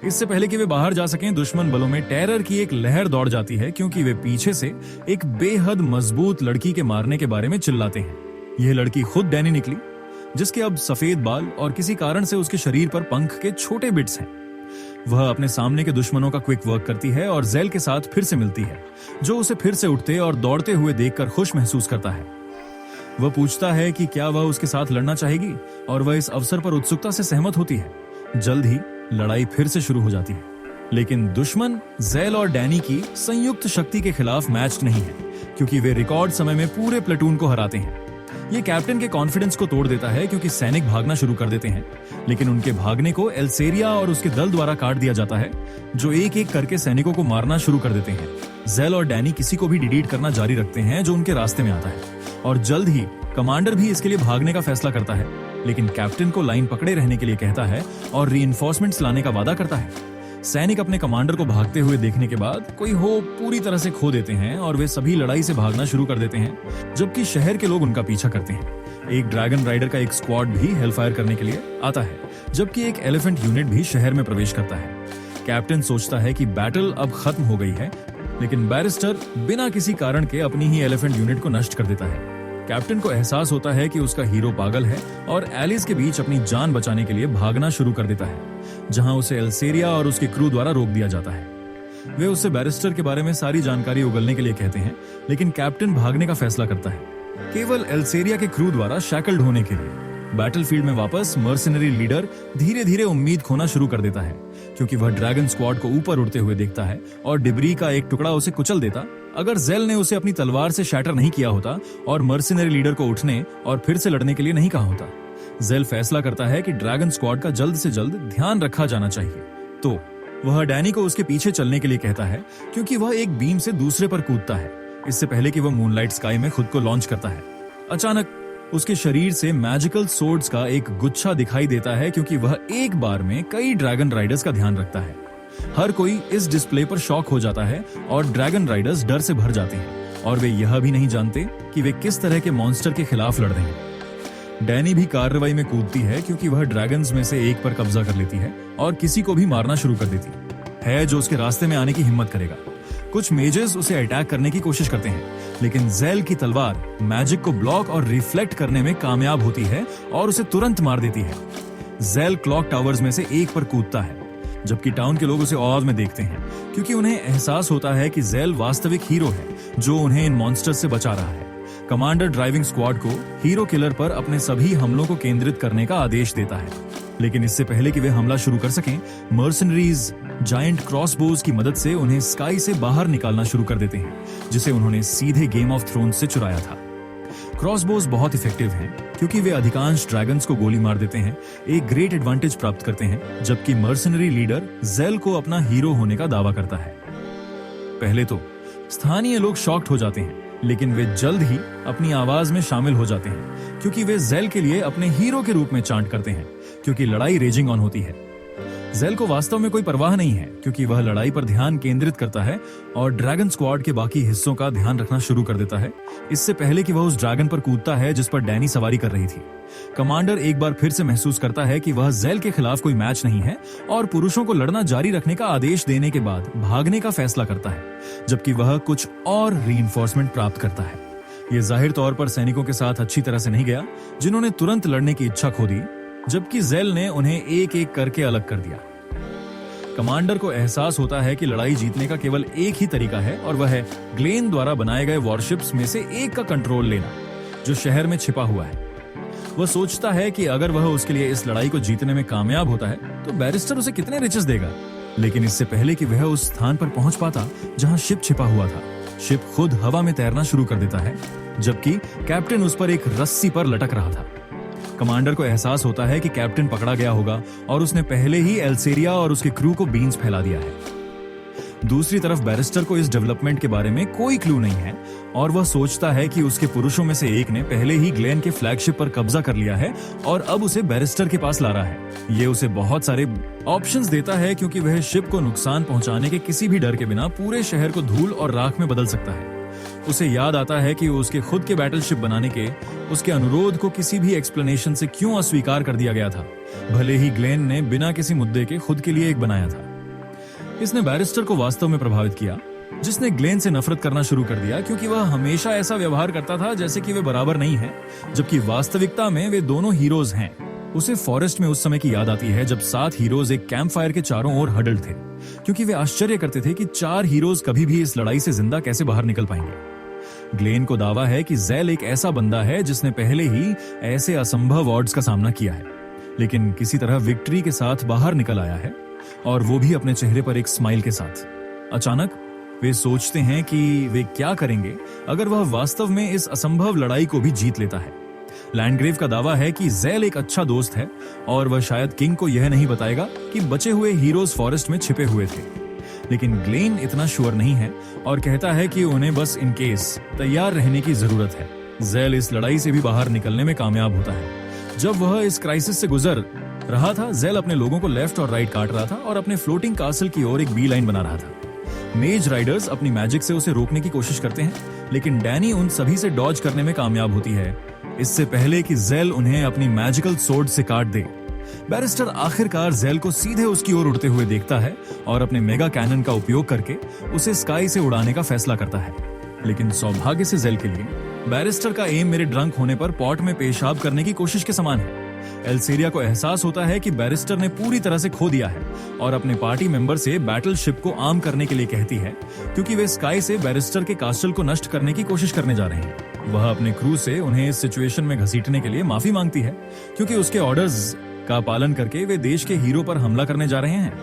Speaker 1: इससे पहले कि वे बाहर जा सकें, दुश्मन बलों में टेरर की एक लहर दौड़ जाती है, क्योंकि वे पीछे से एक बेहद मजबूत लड़की के मारने के बारे में चिल्लाते हैं। यह लड़की खुद डैनी निकली, जिसके अब सफेद बाल और किसी कारण से उसके शरीर पर पंख के छोटे बिट्स हैं। वह अपने सामने के दुश्मनों का क्विक वर्क करती है और जेल के साथ फिर से मिलती है, जो उसे फिर से उठते और दौड़ते हुए देखकर खुश महसूस करता है। वह पूछता है कि क्या वह उसके साथ लड़ना चाहेगी और वह इस अवसर पर उत्सुकता से सहमत होती है। जल्द ही लड़ाई फिर से शुरू हो जाती है, लेकिन दुश्मन जेल और डैनी की संयुक्त शक्ति के खिलाफ मैच्ड नहीं है, क्योंकि वे रिकॉर्ड समय में पूरे प्लेटून को हराते हैं। ये कैप्टन के कॉन्फिडेंस को तोड़ देता है, क्योंकि सैनिक भागना शुरू कर देते हैं, लेकिन उनके भागने को एल्सेरिया और उसके दल द्वारा काट दिया जाता है, जो एक एक करके सैनिकों को मारना शुरू कर देते हैं। जेल और डैनी किसी को भी डिलीट करना जारी रखते हैं जो उनके रास्ते में आता है, और जल्द ही कमांडर भी इसके लिए भागने का फैसला करता है, लेकिन कैप्टन को लाइन पकड़े रहने के लिए कहता है और रीइंफोर्समेंट्स लाने का वादा करता है। सैनिक अपने कमांडर को भागते हुए देखने के बाद कोई होप पूरी तरह से खो देते हैं और वे सभी लड़ाई से भागना शुरू कर देते हैं, जबकि शहर के लोग उनका पीछा करते हैं। एक ड्रैगन राइडर का एक स्क्वाड भी हेलफायर करने के लिए आता है, जबकि एक एलिफेंट यूनिट भी शहर में प्रवेश करता है। कैप्टन सोचता है कि बैटल अब खत्म हो गई है, लेकिन बैरिस्टर बिना किसी कारण के अपनी ही एलिफेंट यूनिट को नष्ट कर देता है। कैप्टन को एहसास होता है कि उसका हीरो पागल है और एलिस के बीच अपनी जान बचाने के लिए भागना शुरू कर देता है, जहां उसे एल्सेरिया और उसके क्रू द्वारा रोक दिया जाता है। वे उससे बैरिस्टर के बारे में सारी जानकारी उगलने के लिए कहते हैं, लेकिन कैप्टन भागने का फैसला करता है, केवल एल्सेरिया के क्रू द्वारा शैकल्ड होने के लिए। बैटलफील्ड में वापस मर्सिनरी लीडर धीरे धीरे उम्मीद खोना शुरू कर देता है, क्योंकि वह ड्रैगन स्क्वाड को ऊपर उड़ते हुए देखता है और डिब्री का एक टुकड़ा उसे कुचल देता। अगर जेल ने उसे अपनी तलवार से शैटर नहीं किया होता और मर्सिनरी लीडर को उठने और फिर से लड़ने के लिए नहीं कहा होता। जेल फैसला करता है कि ड्रैगन स्क्वाड का जल्द से जल्द ध्यान रखा जाना चाहिए, तो वह डैनी को उसके पीछे चलने के लिए कहता है, क्योंकि वह एक बीम से दूसरे पर कूदता है इससे पहले कि वह मूनलाइट स्काई में खुद को लॉन्च करता है। अचानक उसके शरीर से मैजिकल सोर्ड्स का एक गुच्छा दिखाई देता है, क्योंकि वह एक बार में कई ड्रैगन राइडर्स का ध्यान रखता है। हर कोई इस डिस्प्ले पर शॉक हो जाता है और ड्रैगन राइडर्स डर से भर जाते हैं और वे यह भी नहीं जानते कि वे किस तरह के मॉन्स्टर के खिलाफ लड़ रहे हैं। डैनी भी कार्रवाई में कूदती है, क्योंकि वह ड्रैगन्स में से एक पर कब्जा कर लेती है और किसी को भी मारना शुरू कर देती है जो उसके रास्ते में आने की हिम्मत करेगा। कुछ मेजेस उसे अटैक करने की कोशिश करते हैं, लेकिन जेल की तलवार मैजिक को ब्लॉक और रिफ्लेक्ट करने में कामयाब होती है और उसे तुरंत मार देती है। जेल क्लॉक टावर्स में से एक पर कूदता है, जबकि टाउन के लोग उसे औज में देखते हैं, क्योंकि उन्हें एहसास होता है कि जेल वास्तविक हीरो है जो उन्हें इन मॉन्स्टर से बचा रहा है। कमांडर ड्राइविंग स्क्वाड को हीरो किलर पर अपने सभी हमलों को केंद्रित करने का आदेश देता है, लेकिन इससे पहले कि वे हमला शुरू कर सकें, मर्सनरीज जायंट क्रॉसबोज की मदद से उन्हें स्काई से बाहर निकालना शुरू कर देते हैं, जिसे उन्होंने सीधे गेम ऑफ थ्रोन्स से चुराया था। क्रॉसबोज बहुत इफेक्टिव हैं, क्योंकि वे अधिकांश ड्रैगन्स को गोली मार देते हैं, एक ग्रेट एडवांटेज प्राप्त करते हैं, जबकि मर्सनरी लीडर जेल को अपना हीरो होने का दावा करता है। पहले तो स्थानीय लोग शॉक्ड हो जाते हैं, लेकिन वे जल्द ही अपनी आवाज में शामिल हो जाते हैं, क्योंकि वे जेल के लिए अपने हीरो के रूप में चांट करते हैं, क्योंकि लड़ाई रेजिंग ऑन होती है। जेल को वास्तव में कोई परवाह नहीं है, क्योंकि वह लड़ाई पर ध्यान केंद्रित करता है और ड्रैगन स्क्वाड के बाकी हिस्सों का ध्यान रखना शुरू कर देता है, इससे पहले कि वह उस ड्रैगन पर कूदता है जिस पर डैनी सवारी कर रही थी। कमांडर एक बार फिर से महसूस करता है कि वह जेल के खिलाफ कोई मैच नहीं है और पुरुषों को लड़ना जारी रखने का आदेश देने के बाद भागने का फैसला करता है, जबकि वह कुछ और रीइंफोर्समेंट प्राप्त करता है। यह जाहिर तौर पर सैनिकों के साथ अच्छी तरह से नहीं गया, जिन्होंने तुरंत लड़ने की इच्छा खो दी, जबकि जेल ने उन्हें एक एक करके अलग कर दिया। कमांडर को एहसास होता है कि लड़ाई जीतने का केवल एक ही तरीका है, और वह है ग्लेन द्वारा बनाए गए वॉरशिप्स में से एक का कंट्रोल लेना, जो शहर में छिपा हुआ है। वह सोचता है कि अगर वह उसके लिए इस लड़ाई को जीतने में कामयाब होता है तो बैरिस्टर उसे कितने रिचेस देगा। लेकिन इससे पहले कि वह उस स्थान पर पहुंच पाता जहां शिप छिपा हुआ था, शिप खुद हवा में तैरना शुरू कर देता है, जबकि कैप्टन उस पर एक रस्सी पर लटक रहा था। कमांडर को एहसास होता है कि कैप्टन पकड़ा गया होगा और उसने पहले ही एल्सेरिया और उसके क्रू को बीन्स फैला दिया है। दूसरी तरफ बैरिस्टर को इस डेवलपमेंट के बारे में कोई क्लू नहीं है और वह सोचता है कि उसके पुरुषों में से एक ने पहले ही ग्लेन के फ्लैगशिप पर कब्जा कर लिया है और अब उसे बैरिस्टर के पास ला रहा है। ये उसे बहुत सारे ऑप्शंस देता है, क्योंकि वह शिप को नुकसान पहुंचाने के किसी भी डर के बिना पूरे शहर को धूल और राख में बदल सकता है। उसे याद आता है कि उसके खुद के बैटलशिप बनाने के उसके अनुरोध को किसी भी एक्सप्लेनेशन से क्यों अस्वीकार कर दिया गया था, भले ही ग्लेन ने बिना किसी मुद्दे के खुद के लिए एक बनाया था। इसने बैरिस्टर को वास्तव में प्रभावित किया, जिसने ग्लेन से नफरत करना शुरू कर दिया, क्योंकि वह हमेशा ऐसा व्यवहार करता था जैसे कि वे बराबर नहीं हैं, जबकि वास्तविकता में वे दोनों हीरोज हैं। उसे फॉरेस्ट में उस समय की याद आती है जब 7 हीरोज एक कैंप फायर के चारों ओर हडल्ड थे, क्योंकि वे आश्चर्य करते थे कि 4 हीरोज कभी भी इस लड़ाई से जिंदा कैसे बाहर निकल पाएंगे। ग्लेन को दावा है कि जेल एक ऐसा बंदा है जिसने पहले ही ऐसे असंभव ऑड्स का सामना किया है, लेकिन किसी तरह विक्ट्री के साथ बाहर निकल आया है, और वो भी अपने चेहरे पर एक स्माइल के साथ। अचानक वे सोचते हैं कि वे क्या करेंगे अगर वह वास्तव में इस असंभव लड़ाई को भी जीत लेता है। लैंडग्रेव का दावा है कि जेल एक अच्छा दोस्त है और वह शायद किंग को यह नहीं बताएगा कि बचे हुए हीरोज फॉरेस्ट में छिपे हुए थे, लेकिन ग्लेन इतना श्योर नहीं है और कहता है कि उन्हें बस इन केस तैयार रहने की जरूरत है। जेल इस लड़ाई से भी बाहर निकलने में कामयाब होता है, जब वह इस क्राइसिस से गुजर रहा था, जेल अपने लोगों को लेफ्ट और राइट काट रहा था और अपने फ्लोटिंग कासल की ओर एक बी लाइन बना रहा था। मेज राइडर्स अपनी मैजिक से उसे रोकने की कोशिश करते हैं, लेकिन डैनी उन सभी से डॉज करने में कामयाब होती है, इससे पहले कि जेल उन्हें अपनी मैजिकल सोर्ड से काट दे। बैरिस्टर आखिरकार जेल को सीधे उसकी ओर उड़ते हुए देखता है और अपने मेगा कैनन का उपयोग करके उसे स्काई से उड़ाने का फैसला करता है। लेकिन सौभाग्य से जेल के लिए बैरिस्टर का एम मेरे ड्रंक होने पर पॉट में पेशाब करने की कोशिश के समान है। एल्सेरिया को एहसास होता है कि बैरिस्टर ने पूरी तरह से खो दिया है और अपने पार्टी मेंबर से बैटलशिप को आर्म करने के लिए कहती है, क्योंकि वे स्काई से बैरिस्टर के कास्टल को नष्ट करने की कोशिश करने जा रहे हैं। वह अपने क्रू से उन्हें इस सिचुएशन में घसीटने के लिए माफी मांगती है, क्योंकि उसके ऑर्डर्स का पालन करके वे देश के हीरो पर हमला करने जा रहे हैं,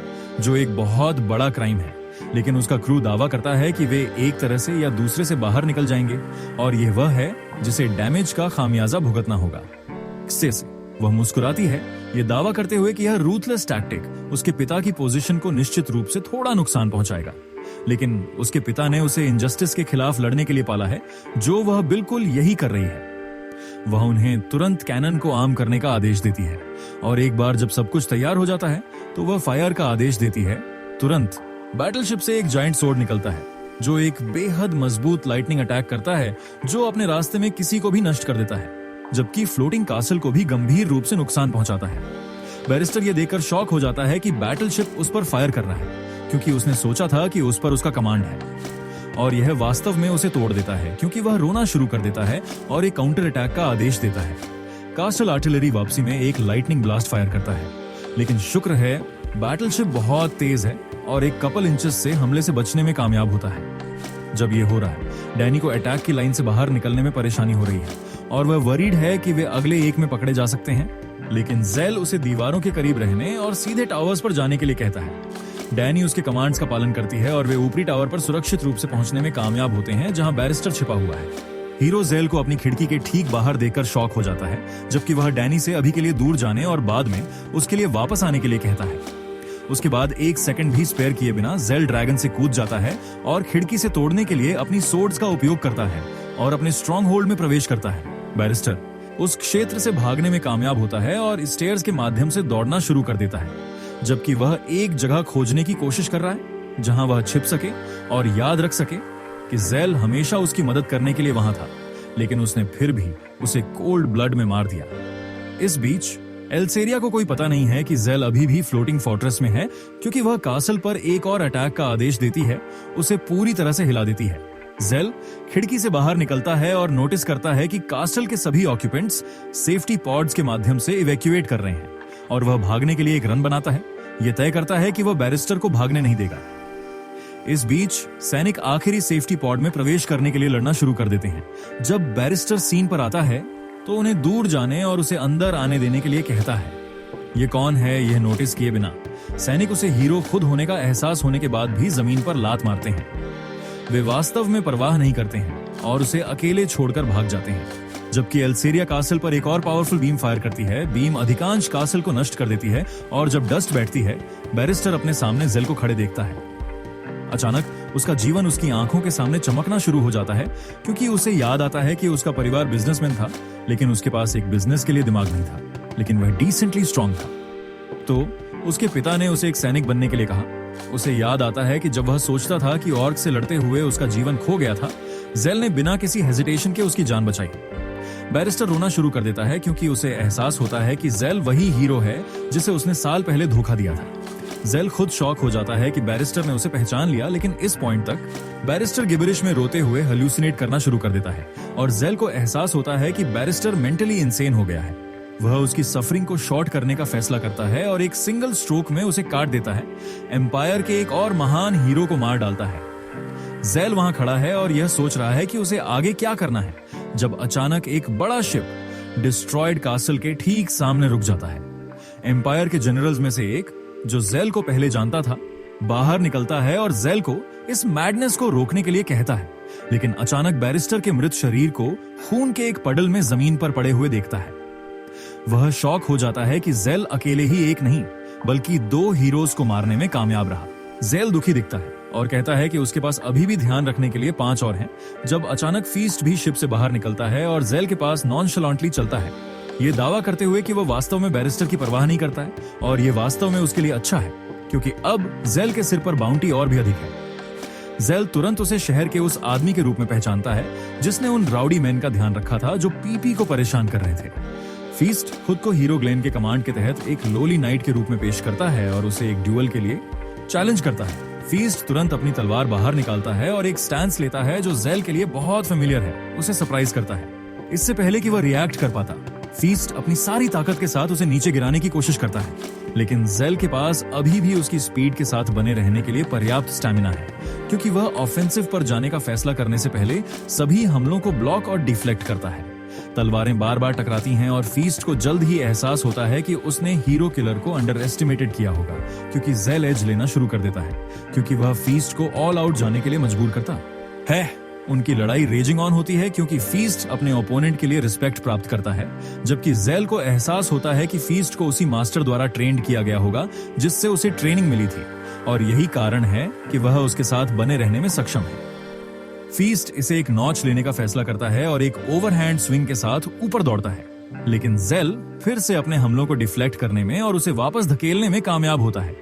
Speaker 1: जो एक बहुत बड़ा क्राइम है। लेकिन उसका क्रू दावा करता है कि वे एक तरह से या दूसरे से बाहर निकल जाएंगे और यह वह है जिसे डैमेज का खामियाजा भुगतना होगा। से वह मुस्कुराती है, यह दावा करते हुए कि यह रूथलेस टैक्टिक उसके पिता की पोजीशन को निश्चित रूप से थोड़ा नुकसान पहुंचाएगा। लेकिन उसके पिता ने उसे इनजस्टिस के खिलाफ लड़ने के लिए पाला है, जो वह बिल्कुल यही कर रही है। वह उन्हें तुरंत कैनन को आर्म करने का आदेश देती है और एक बार जब सब कुछ तैयार हो जाता है तो वह फायर का आदेश देती है। तुरंत बैटलशिप से एक जायंट सोर्ड निकलता है, जो एक बेहद मजबूत लाइटनिंग अटैक करता है, जो अपने रास्ते में किसी को भी नष्ट कर देता है, जबकि फ्लोटिंग कासल को भी गंभीर रूप से नुकसान पहुंचाता है। बैरिस्टर यह देखकर शॉक हो जाता है कि बैटलशिप उस पर फायर कर रहा है, क्योंकि उसने सोचा था कि उस पर उसका कमांड है, और यह वास्तव में उसे तोड़ देता है, क्योंकि वह रोना शुरू कर देता है और एक काउंटर अटैक का आदेश देता है। कास्टल आर्टिलरी वापसी में एक लाइटनिंग ब्लास्ट फायर करता है, लेकिन शुक्र है बैटलशिप बहुत तेज है और एक कपल इंचेस से हमले से बचने में कामयाब होता है। जब ये हो रहा है, डैनी को अटैक की लाइन से बाहर निकलने में परेशानी हो रही है और वह वरीड है कि वे अगले एक में पकड़े जा सकते हैं। लेकिन जेल उसे दीवारों के करीब रहने और सीधे टावर्स पर जाने के लिए कहता है। डैनी उसके कमांड्स का पालन करती है और वे ऊपरी टावर पर सुरक्षित रूप से पहुंचने में कामयाब होते हैं, जहां बैरिस्टर छिपा हुआ है। हीरो जेल को अपनी खिड़की के ठीक बाहर देखकर शॉक हो जाता है, जबकि वह डैनी से अभी के लिए दूर जाने और बाद में उसके लिए वापस आने के लिए कहता है। उसके बाद एक सेकंड भी स्पेयर किए बिना जेल ड्रैगन से कूद जाता है और खिड़की से तोड़ने के लिए अपनी सोर्ड्स का उपयोग करता है और अपने स्ट्रॉन्ग होल्ड में प्रवेश करता है। बैरिस्टर उस क्षेत्र से भागने में कामयाब होता है और स्टेयर्स के माध्यम से दौड़ना शुरू कर देता है, जबकि वह एक जगह खोजने की कोशिश कर रहा है जहां वह छिप सके और याद रख सके कि जेल हमेशा उसकी मदद करने के लिए वहां था, लेकिन उसने फिर भी उसे कोल्ड ब्लड में मार दिया। इस बीच एल्सेरिया को कोई पता नहीं है कि जेल अभी भी फ्लोटिंग फोर्ट्रेस में है, क्योंकि वह कासल पर एक और अटैक का आदेश देती है, उसे पूरी तरह से हिला देती है। जेल खिड़की से बाहर निकलता है और नोटिस करता है कि कास्टल के सभी ऑक्यूपेंट्स सेफ्टी पॉड्स के माध्यम से इवैक्यूएट कर रहे हैं और वह भागने के लिए एक रन बनाता है। यह तय करता है कि वह बैरिस्टर को भागने नहीं देगा। इस बीच सैनिक आखिरी सेफ्टी पॉड में प्रवेश करने के लिए लड़ना शुरू कर देते हैं। जब बैरिस्टर सीन पर आता है तो उन्हें दूर जाने और उसे अंदर आने देने के लिए कहता है। यह कौन है यह नोटिस किए बिना सैनिक उसे हीरो खुद होने का एहसास होने के बाद भी जमीन पर लात मारते हैं। वे वास्तव में परवाह नहीं करते हैं और उसे अकेले छोड़कर भाग जाते हैं, जबकि एल्सेरिया कासल पर एक और पावरफुल बीम फायर करती है। बीम अधिकांश कासल को नष्ट कर देती है और जब डस्ट बैठती है, बैरिस्टर अपने सामने जेल को खड़े देखता है। अचानक उसका जीवन उसकी आंखों के सामने चमकना शुरू हो जाता है, क्योंकि उसे याद आता है कि उसका परिवार बिजनेसमैन था, लेकिन उसके पास एक बिजनेस के लिए दिमाग नहीं था, लेकिन वह डिसेंटली स्ट्रांग था। तो उसके पिता ने उसे एक सैनिक बनने के लिए कहा। उसे याद आता है कि जब वह सोचता था कि ऑर्क से लड़ते हुए उसका जीवन खो गया था, जेल ने बिना किसी हेजिटेशन के उसकी जान बचाई। बैरिस्टर रोना शुरू कर देता है, क्योंकि उसे एहसास होता है कि जेल वही हीरो है जिसे उसने साल पहले धोखा दिया था। जेल खुद शॉक हो जाता है कि बैरिस्टर ने उसे पहचान लिया, लेकिन इस पॉइंट तक बैरिस्टर गिबरिश में रोते हुए हेल्यूसिनेट करना शुरू कर देता है और जेल को एहसास होता है कि बैरिस्टर मेंटली इंसेन हो गया है। वह उसकी सफरिंग को शॉर्ट करने का फैसला करता है और एक सिंगल स्ट्रोक में उसे काट देता है। एम्पायर के एक और महान हीरो को मार डालता है। जेल वहां खड़ा है और यह सोच रहा है कि उसे आगे क्या करना है, जब अचानक एक बड़ा शिप डिस्ट्रॉयड कासल के ठीक सामने रुक जाता है। एम्पायर के जनरल्स में से एक, जो जेल को पहले जानता था, बाहर निकलता है और जेल को इस मैडनेस को रोकने के लिए कहता है, लेकिन अचानक बैरिस्टर के मृत शरीर को खून के एक पडल में जमीन पर पड़े हुए देखता है। वह शॉक हो जाता है कि जेल अकेले ही एक नहीं बल्कि 2 हीरोज को मारने में कामयाब रहा। जेल दुखी दिखता है और कहता है कि उसके पास अभी भी ध्यान रखने के लिए 5 और हैं, जब अचानक फीस्ट भी शिप से बाहर निकलता है और जेल के पास नॉनशलांटली चलता है। ये दावा करते हुए कि वो वास्तव में बैरिस्टर की परवाह नहीं करता है और ये वास्तव में उसके लिए अच्छा है, क्योंकि अब जेल के सिर पर बाउंटी और भी अधिक है। जेल तुरंत उसे शहर के उस आदमी के रूप में पहचानता है जिसने उन राउडी मैन का ध्यान रखा था जो पीपी को परेशान कर रहे थे। फीस्ट खुद को हीरो ग्लेन के कमांड के तहत एक लोली नाइट के रूप में पेश करता है और उसे एक ड्यूअल के लिए चैलेंज करता है। फीस्ट तुरंत अपनी तलवार बाहर निकालता है और एक स्टैंस लेता है जो जेल के लिए बहुत फेमिलियर है, उसे सरप्राइज करता है। इससे पहले कि वह रिएक्ट कर पाता, फीस्ट अपनी सारी ताकत के साथ उसे नीचे गिराने की कोशिश करता है, लेकिन जेल के पास अभी भी उसकी स्पीड के साथ बने रहने के लिए पर्याप्त स्टैमिना है, क्योंकि वह ऑफेंसिव पर जाने का फैसला करने से पहले सभी हमलों को ब्लॉक और डिफ्लेक्ट करता है। तलवारें बार बार टकराती हैं और फीस्ट को जल्द ही एहसास होता है कि उसने हीरो किलर को अंडर एस्टिमेटेड किया होगा, क्योंकि जेल एज लेना शुरू कर देता है, क्योंकि वह फीस्ट को ऑल आउट जाने के लिए मजबूर करता है। उनकी लड़ाई रेजिंग ऑन होती है क्योंकि फीस्ट अपने ओपोनेंट के लिए रिस्पेक्ट प्राप्त करता है, जबकि जेल को एहसास होता है कि फीस्ट को उसी मास्टर द्वारा ट्रेंड किया गया होगा जिससे उसे ट्रेनिंग मिली थी, और यही कारण है कि वह उसके साथ बने रहने में सक्षम है। फीस्ट इसे एक नॉच लेने का फैसला करता है और एक ओवरहैंड स्विंग के साथ ऊपर दौड़ता है, लेकिन जेल फिर से अपने हमलों को डिफ्लेक्ट करने में और उसे वापस धकेलने में कामयाब होता है।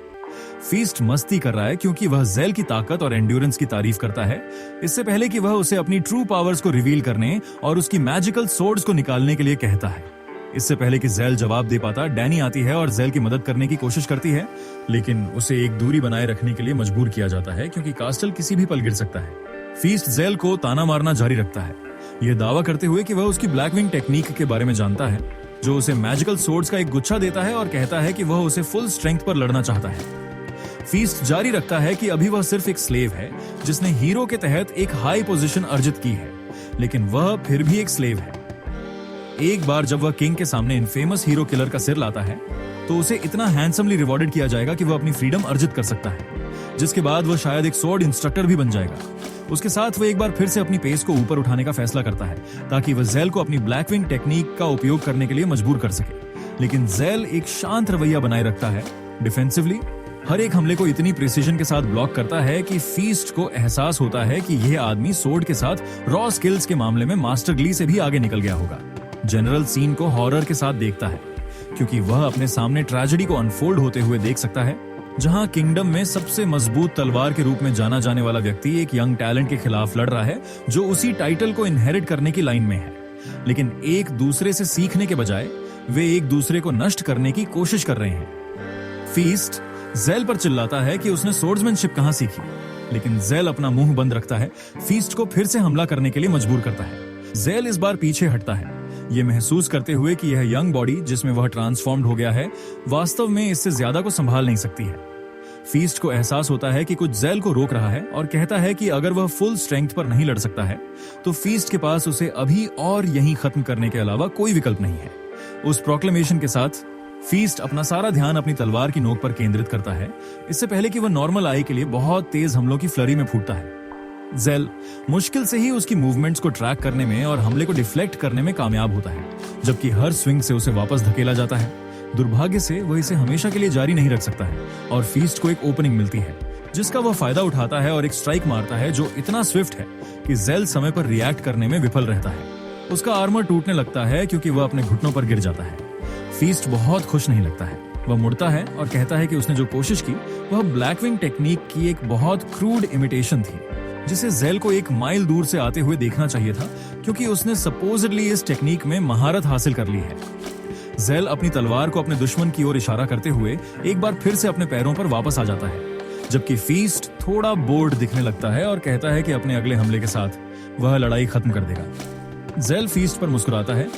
Speaker 1: फीस्ट मस्ती कर रहा है क्योंकि वह जेल की ताकत और एंड्योरेंस की तारीफ करता है, इससे पहले कि वह उसे अपनी ट्रू पावर्स को रिवील करने और उसकी मैजिकल सोर्ड्स को निकालने के लिए कहता है। इससे पहले कि जेल जवाब दे पाता, डैनी आती है और जेल की मदद करने की कोशिश करती है, लेकिन उसे एक दूरी बनाए रखने के लिए मजबूर किया जाता है क्योंकि कास्टल किसी भी पल गिर सकता है। फीस्ट जेल को ताना मारना जारी रखता है, यह दावा करते हुए कि वह उसकी ब्लैक विंग टेक्निक के बारे में जानता है, जो उसे मैजिकल सोर्ड्स का एक गुच्छा देता है और कहता है कि वह उसे फुल स्ट्रेंथ पर लड़ना चाहता है। फीस्ट जारी रखता है कि अभी वह सिर्फ एक स्लेव है जिसने हीरो के तहत एक हाई पोजीशन अर्जित की है, लेकिन वह फिर भी एक स्लेव है। एक बार जब वह किंग के सामने इनफेमस हीरो किलर का सिर लाता है, तो उसे इतना हैंडसमली रिवॉर्डेड किया जाएगा कि वह अपनी फ्रीडम अर्जित कर सकता है, जिसके बाद वह शायद एक स्वॉर्ड इंस्ट्रक्टर भी बन जाएगा। उसके साथ वह एक बार फिर से अपनी पेस को ऊपर उठाने का फैसला करता है ताकि वह जेल को अपनी ब्लैक विंग टेक्निक का उपयोग करने के लिए मजबूर कर सके, लेकिन जेल एक शांत रवैया बनाए रखता है। डिफेंसिवली हर एक हमले को इतनी प्रिसीजन के साथ ब्लॉक करता है कि फीस्ट को एहसास होता है कि यह आदमी सोर्ड के साथ रॉ स्किल्स के मामले में मास्टर ग्ली से भी आगे निकल गया होगा। जनरल सीन को हॉरर के साथ देखता है क्योंकि वह अपने सामने ट्रेजेडी को अनफोल्ड होते हुए देख सकता है, जहां किंगडम में सबसे मजबूत तलवार के रूप में जाना जाने वाला व्यक्ति एक यंग टैलेंट के खिलाफ लड़ रहा है जो उसी टाइटल को इनहेरिट करने की लाइन में है, लेकिन एक दूसरे से सीखने के बजाय वे एक दूसरे को नष्ट करने की कोशिश कर रहे हैं। फीस्ट जेल पर चिल्लाता है कि उसने सोर्ड्समैनशिप कहां सीखी, लेकिन जेल अपना मुंह बंद रखता है, फीस्ट को फिर से हमला करने के लिए मजबूर करता है। जेल इस बार पीछे हटता है, ये महसूस करते हुए कि यह यंग बॉडी जिसमें वह ट्रांसफॉर्म्ड हो गया है वास्तव में इससे ज्यादा को संभाल नहीं सकती है। फीस्ट को एहसास होता है कि कुछ जेल को रोक रहा है और कहता है कि अगर वह फुल स्ट्रेंथ पर नहीं लड़ सकता है तो फीस्ट के पास उसे अभी और यहीं खत्म करने के अलावा कोई विकल्प नहीं है। उस प्रोक्लेमेशन के साथ फीस्ट अपना सारा ध्यान अपनी तलवार की नोक पर केंद्रित करता है, इससे पहले कि वह नॉर्मल आई के लिए बहुत तेज हमलों की फ्लरी में फूटता है। जेल मुश्किल से ही उसकी मूवमेंट्स को ट्रैक करने में और हमले को डिफ्लेक्ट करने में कामयाब होता है, जबकि हर स्विंग से उसे वापस धकेला जाता है। दुर्भाग्य से वह इसे हमेशा के लिए जारी नहीं रख सकता है और फीस्ट को एक ओपनिंग मिलती है जिसका वह फायदा उठाता है और एक स्ट्राइक मारता है जो इतना स्विफ्ट है कि जेल समय पर रिएक्ट करने में विफल रहता है। उसका आर्मर टूटने लगता है क्योंकि वह अपने घुटनों पर गिर जाता है। फीस्ट बहुत खुश नहीं लगता है, वह मुड़ता है और कहता है कि उसने जो कोशिश की वह ब्लैक विंग टेक्निक की एक बहुत क्रूड इमिटेशन थी, जिसे जेल को एक माइल दूर से आते हुए देखना चाहिए था क्योंकि उसने सपोजिडली इस टेक्निक में महारत हासिल कर ली है। जेल अपनी तलवार को अपने दुश्मन की ओर इशारा करते हुए एक बार फिर से अपने पैरों पर वापस आ जाता है, जबकि फीस्ट थोड़ा बोर्ड दिखने लगता है और कहता है कि अपने अगले हमले के साथ वह लड़ाई खत्म कर देगा। जेल फीस्ट पर मुस्कुराता है,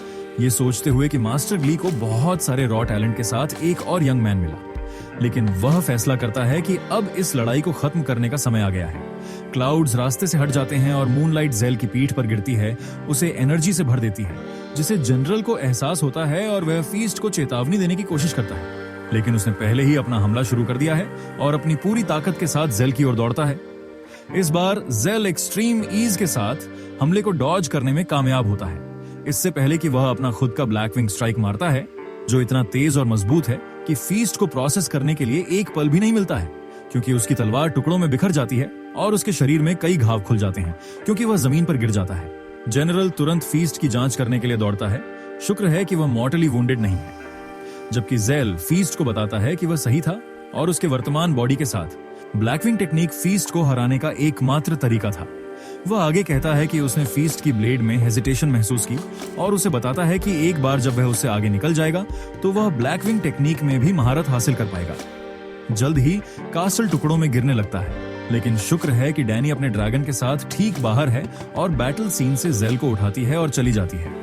Speaker 1: ये सोचते हुए कि मास्टर ग्ली को बहुत सारे रॉ टैलेंट के साथ एक और यंग मैन मिला, लेकिन वह फैसला करता है कि अब इस लड़ाई को खत्म करने का समय आ गया है। क्लाउड्स रास्ते से हट जाते हैं और मूनलाइट जेल की पीठ पर गिरती है, उसे एनर्जी से भर देती है, जिसे जनरल को एहसास होता है और वह फीस्ट को चेतावनी देने की कोशिश करता है, लेकिन उसने पहले ही अपना हमला शुरू कर दिया है और अपनी पूरी ताकत के साथ जेल की ओर दौड़ता है। इस बार जेल एक्सट्रीम ईज के साथ हमले को डॉज करने में कामयाब होता है, इससे पहले कि वह अपना खुद का ब्लैक विंग स्ट्राइक मारता है जो इतना तेज और मजबूत है कि फीस्ट को प्रोसेस करने के लिए एक पल भी नहीं मिलता है, क्योंकि उसकी तलवार टुकड़ों में बिखर जाती है और उसके शरीर में कई घाव खुल जाते हैं क्योंकि वह जमीन पर गिर जाता है। जनरल तुरंत फीस्ट की जांच करने के लिए दौड़ता है। शुक्र है कि वह मॉर्टली वुंडेड नहीं है। जबकि जेल फीस्ट को बताता है कि वह सही था और उसके वर्तमान बॉडी के साथ ब्लैकविंग टेक्निक फीस्ट को हराने का एकमात्र तरीका था। वह आगे कहता है कि उसने फीस्ट की ब्लेड में हेजिटेशन महसूस की और उसे बताता है कि एक बार जब वह उससे आगे निकल जाएगा तो वह ब्लैकविंग टेक्निक में भी महारत हासिल कर पाएगा। जल्द ही कास्टल टुकड़ों में गिरने लगता है, लेकिन शुक्र है कि डैनी अपने ड्रैगन के साथ ठीक बाहर है और बैटल सीन से जेल को उठाती है और चली जाती है।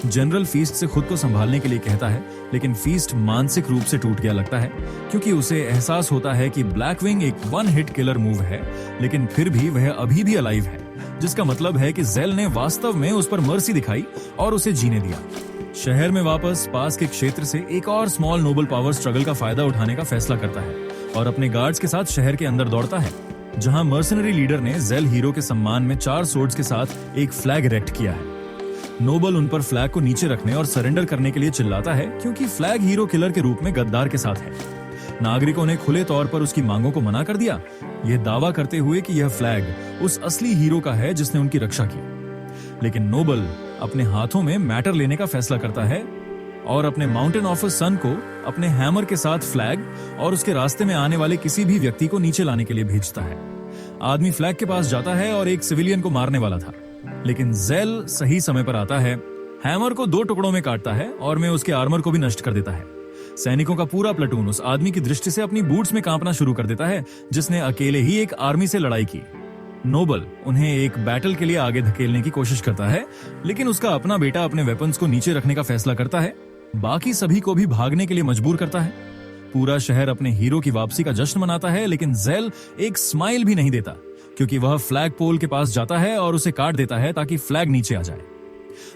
Speaker 1: जनरल फीस्ट से खुद को संभालने के लिए कहता है, लेकिन फीस्ट मानसिक रूप से टूट गया लगता है क्योंकि उसे एहसास होता है कि ब्लैकविंग एक वन हिट किलर मूव है, लेकिन फिर भी वह अभी भी अलाइव है, जिसका मतलब है कि जेल ने वास्तव में उस पर मर्सी दिखाई और उसे जीने दिया। शहर में वापस पास के क्षेत्र से एक और स्मॉल नोबल पावर स्ट्रगल का फायदा उठाने का फैसला करता है और अपने गार्ड्स के साथ शहर के अंदर दौड़ता है, जहां मर्सनरी लीडर ने जेल हीरो के सम्मान में 4 सोर्ड्स के साथ एक फ्लैग इरेक्ट किया है। नोबल उन पर फ्लैग को नीचे रखने और सरेंडर करने के लिए चिल्लाता है क्योंकि फ्लैग हीरो किलर के रूप में गद्दार के साथ है। नागरिकों ने खुले तौर पर उसकी मांगों को मना कर दिया, यह दावा करते हुए कि यह फ्लैग उस असली हीरो का है जिसने उनकी रक्षा की। लेकिन नोबल अपने हाथों में मैटर लेने का फैसला करता है और अपने माउंटेन ऑफ सन को अपने हैमर के साथ फ्लैग और उसके रास्ते में आने वाले किसी भी व्यक्ति को नीचे लाने के लिए भेजता है। आदमी फ्लैग के पास जाता है और एक सिविलियन को मारने वाला था, लेकिन जेल सही समय पर आता है, हैमर को 2 टुकड़ों में काटता है और में उसके आर्मर को भी नष्ट कर देता है। सैनिकों का पूरा प्लेटून उस आदमी की दृष्टि से अपनी बूट्स में कांपना शुरू कर देता है जिसने अकेले ही एक आर्मी से लड़ाई की। नोबल उन्हें एक बैटल के लिए आगे धकेलने की कोशिश करता है, लेकिन उसका अपना बेटा अपने वेपन्स को नीचे रखने का फैसला करता है, बाकी सभी को भी भागने के लिए मजबूर करता है। पूरा शहर अपने हीरो की वापसी का जश्न मनाता है, लेकिन जेल एक स्माइल भी नहीं देता क्योंकि वह फ्लैग पोल के पास जाता है और उसे काट देता है ताकि फ्लैग नीचे आ जाए।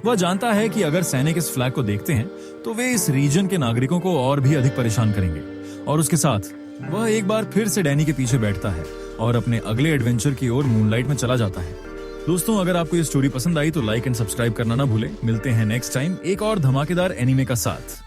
Speaker 1: वह जानता है कि अगर सैनिक इस फ्लैग को देखते हैं तो वे इस रीजन के नागरिकों को और भी अधिक परेशान करेंगे, और उसके साथ वह एक बार फिर से डैनी के पीछे बैठता है और अपने अगले एडवेंचर की ओर मूनलाइट में चला जाता है। दोस्तों, अगर आपको ये स्टोरी पसंद आई तो लाइक एंड सब्सक्राइब करना ना भूलें। मिलते हैं नेक्स्ट टाइम एक और धमाकेदार एनीमे का साथ।